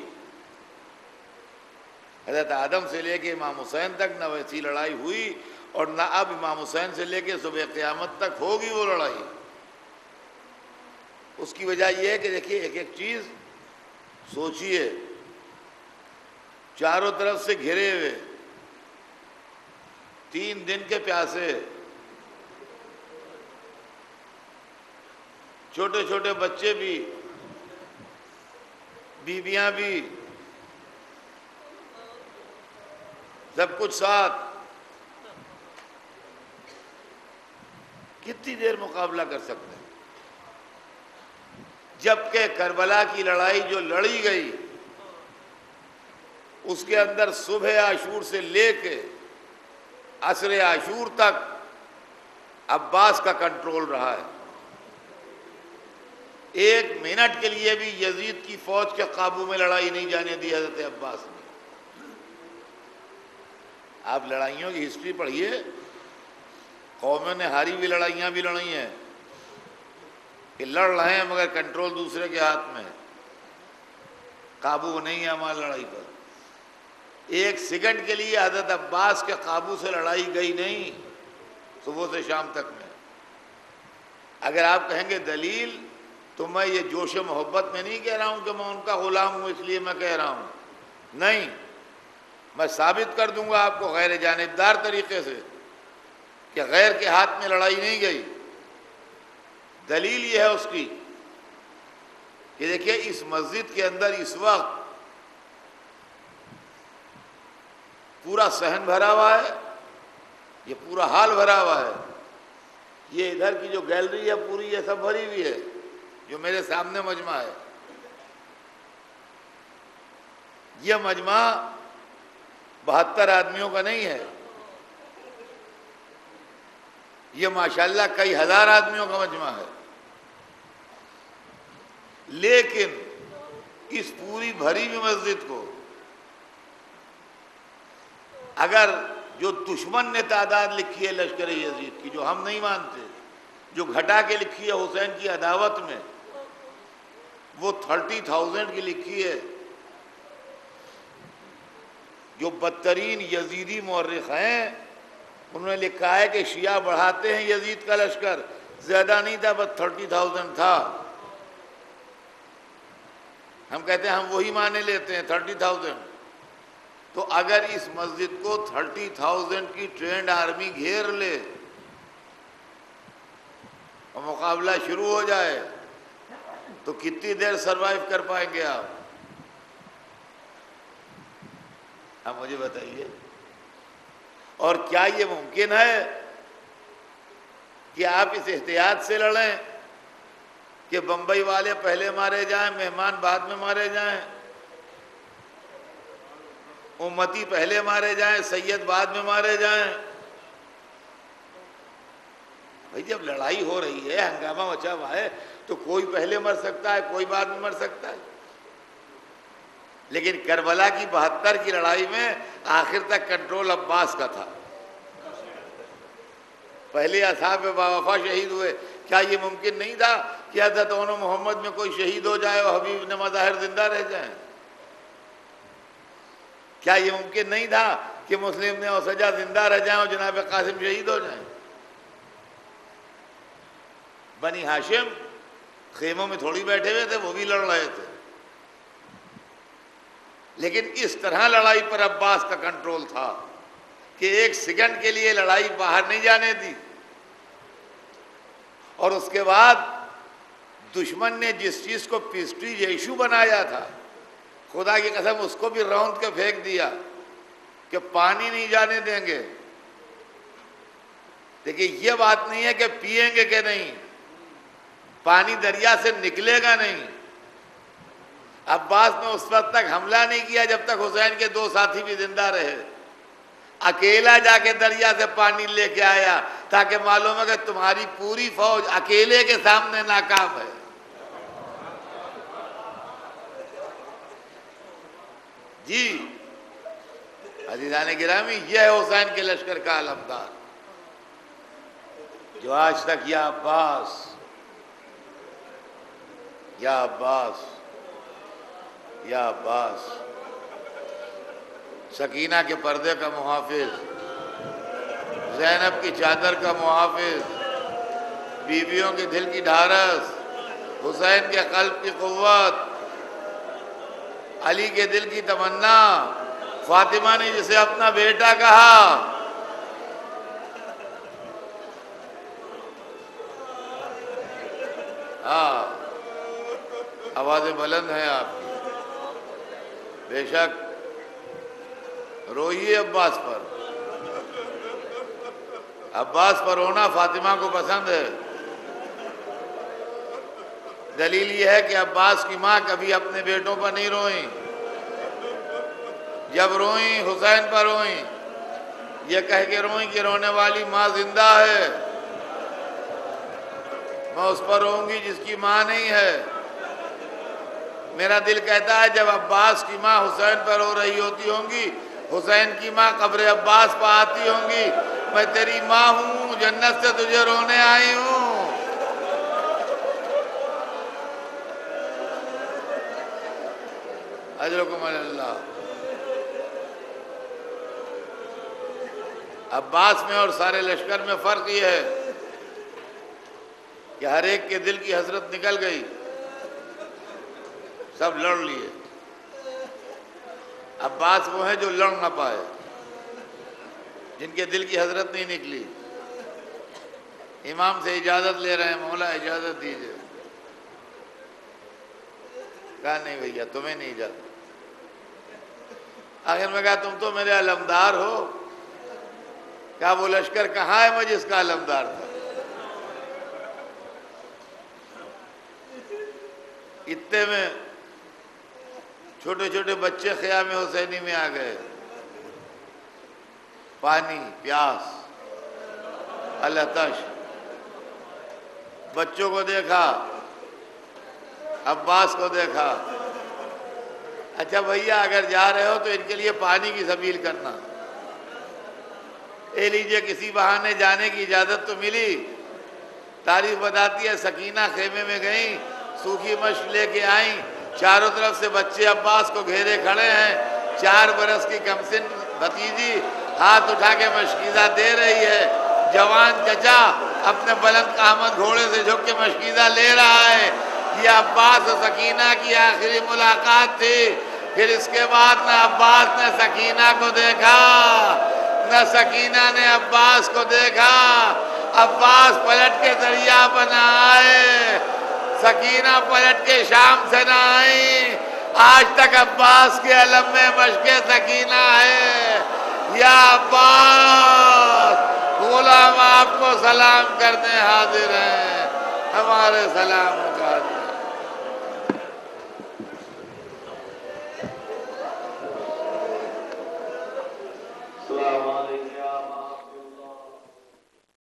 حضرت آدم سے لے کے امام حسین تک نہ ویسی لڑائی ہوئی، اور نہ اب امام حسین سے لے کے صبح قیامت تک ہوگی وہ لڑائی۔ اس کی وجہ یہ ہے کہ دیکھیے ایک ایک چیز سوچئے، چاروں طرف سے گھرے ہوئے، 3 دن کے پیاسے، چھوٹے چھوٹے بچے بھی، بیویاں بھی، سب کچھ ساتھ، کتنی دیر مقابلہ کر سکتے ہیں؟ جبکہ کربلا کی لڑائی جو لڑی گئی، اس کے اندر صبح عاشور سے لے کے عصر عاشور تک عباس کا کنٹرول رہا ہے۔ 1 منٹ کے لیے بھی یزید کی فوج کے قابو میں لڑائی نہیں جانے دی حضرت عباس نے۔ آپ لڑائیوں کی ہسٹری پڑھیے، قوموں نے ہاری ہوئی لڑائیاں بھی لڑی ہیں کہ لڑ رہے ہیں مگر کنٹرول دوسرے کے ہاتھ میں، قابو نہیں ہے ہماری لڑائی پر۔ 1 سیکنڈ کے لیے حضرت عباس کے قابو سے لڑائی گئی نہیں، صبح سے شام تک میں۔ اگر آپ کہیں گے دلیل، تو میں یہ جوش محبت میں نہیں کہہ رہا ہوں کہ میں ان کا غلام ہوں اس لیے میں کہہ رہا ہوں، نہیں، میں ثابت کر دوں گا آپ کو غیر جانبدار طریقے سے کہ غیر کے ہاتھ میں لڑائی نہیں گئی۔ دلیل یہ ہے اس کی کہ دیکھیے اس مسجد کے اندر اس وقت پورا صحن بھرا ہوا ہے، یہ پورا ہال بھرا ہوا ہے، یہ ادھر کی جو گیلری ہے پوری یہ سب بھری ہوئی ہے، جو میرے سامنے مجمع ہے، یہ مجمع 72 آدمیوں کا نہیں ہے، یہ ماشاءاللہ کئی ہزار آدمیوں کا مجمع ہے۔ لیکن اس پوری بھری ہوئی مسجد کو اگر جو دشمن نے تعداد لکھی ہے لشکر یزید کی، جو ہم نہیں مانتے، جو گھٹا کے لکھی ہے حسین کی عداوت میں، وہ 30,000 کی لکھی ہے۔ جو بدترین یزیدی مورخ ہیں انہوں نے لکھا ہے کہ شیعہ بڑھاتے ہیں یزید کا لشکر، زیادہ نہیں تھا، بس 30,000 تھا۔ ہم کہتے ہیں ہم وہی معنی لیتے ہیں 30,000۔ تو اگر اس مسجد کو 30,000 کی ٹرینڈ آرمی گھیر لے اور مقابلہ شروع ہو جائے تو کتنی دیر سروائیو کر پائیں گے آپ؟ اب مجھے بتائیے، اور کیا یہ ممکن ہے کہ آپ اس احتیاط سے لڑیں کہ بمبئی والے پہلے مارے جائیں، مہمان بعد میں مارے جائیں، امتی پہلے مارے جائیں، سید بعد میں مارے جائیں؟ بھائی جب لڑائی ہو رہی ہے، ہنگامہ مچا ہوا ہے، تو کوئی پہلے مر سکتا ہے، کوئی بعد میں مر سکتا ہے۔ لیکن کربلا کی 72 کی لڑائی میں آخر تک کنٹرول عباس کا تھا۔ پہلے اصحاب باوفا شہید ہوئے، کیا یہ ممکن نہیں تھا کہ حضرت عون محمد میں کوئی شہید ہو جائے اور حبیب نے مظاہر زندہ رہ جائیں؟ کیا یہ ممکن نہیں تھا کہ مسلم نے اوسجا زندہ رہ جائیں اور جناب قاسم شہید ہو جائیں؟ بنی ہاشم خیموں میں تھوڑی بیٹھے ہوئے تھے، وہ بھی لڑ رہے تھے، لیکن اس طرح لڑائی پر عباس کا کنٹرول تھا کہ 1 سیکنڈ کے لیے لڑائی باہر نہیں جانے دی۔ اور اس کے بعد دشمن نے جس چیز کو پیسٹریج ایشو بنایا تھا، خدا کی قسم اس کو بھی روند کے پھینک دیا کہ پانی نہیں جانے دیں گے۔ دیکھیے یہ بات نہیں ہے کہ پئیں گے کہ نہیں، پانی دریا سے نکلے گا نہیں۔ عباس نے اس وقت تک حملہ نہیں کیا جب تک حسین کے 2 ساتھی بھی زندہ رہے، اکیلا جا کے دریا سے پانی لے کے آیا تاکہ معلوم ہے کہ تمہاری پوری فوج اکیلے کے سامنے ناکام ہے۔ جی عزیزان گرامی، یہ ہے حسین کے لشکر کا علمدار۔ جو آج تک یا عباس یا عباس یا عباس، سکینہ کے پردے کا محافظ، زینب کی چادر کا محافظ، بیویوں کے دل کی ڈھارس، حسین کے قلب کی قوت، علی کے دل کی تمنا، فاطمہ نے جسے اپنا بیٹا کہا، آوازیں بلند ہیں آپ کی، بے شک روئیے عباس پر، عباس پر رونا فاطمہ کو پسند ہے۔ دلیل یہ ہے کہ عباس کی ماں کبھی اپنے بیٹوں پر نہیں روئیں، جب روئیں حسین پر روئیں، یہ کہہ کے روئیں کہ رونے والی ماں زندہ ہے، میں اس پر روؤں گی جس کی ماں نہیں ہے۔ میرا دل کہتا ہے جب عباس کی ماں حسین پر رو رہی ہوتی ہوں گی، حسین کی ماں قبر عباس پر آتی ہوں گی، میں تیری ماں ہوں، جنت سے تجھے رونے آئی ہوں۔ اجرکم اللہ۔ عباس میں اور سارے لشکر میں فرق یہ ہے کہ ہر ایک کے دل کی حسرت نکل گئی، سب لڑ لیے۔ عباس وہ ہیں جو لڑ نہ پائے، جن کے دل کی حسرت نہیں نکلی۔ امام سے اجازت لے رہے ہیں، مولا اجازت دیجئے، کہا نہیں بھیا تمہیں نہیں اجازت۔ آخر میں کہا تم تو میرے علمدار ہو، کہا وہ لشکر کہاں ہے میں جس کا علمدار تھا؟ اتنے میں چھوٹے چھوٹے بچے خیام حسینی میں آ گئے، پانی پیاس العطش، بچوں کو دیکھا، عباس کو دیکھا، اچھا بھیا اگر جا رہے ہو تو ان کے لیے پانی کی سبیل کرنا، اے لیجئے کسی بہانے جانے کی اجازت تو ملی۔ تاریخ بتاتی ہے سکینہ خیمے میں گئیں، سوکھی مشق لے کے آئیں، چاروں طرف سے بچے عباس کو گھیرے کھڑے ہیں، 4 برس کی کمسن بھتیجی ہاتھ اٹھا کے مشکیزہ دے رہی ہے، جوان چچا اپنے بلند قامت گھوڑے سے جھک کے مشکیزہ لے رہا ہے۔ یہ عباس و سکینہ کی آخری ملاقات تھی۔ پھر اس کے بعد نہ عباس نے سکینہ کو دیکھا، نہ سکینہ نے عباس کو دیکھا۔ عباس پلٹ کے دریا بنا آئے، سکینہ پلٹ کے شام سے نہ آئی۔ آج تک عباس کے علم میں مشق سکینہ ہے۔ یا عباس، غلام آپ کو سلام کرنے حاضر ہیں، ہمارے سلام کا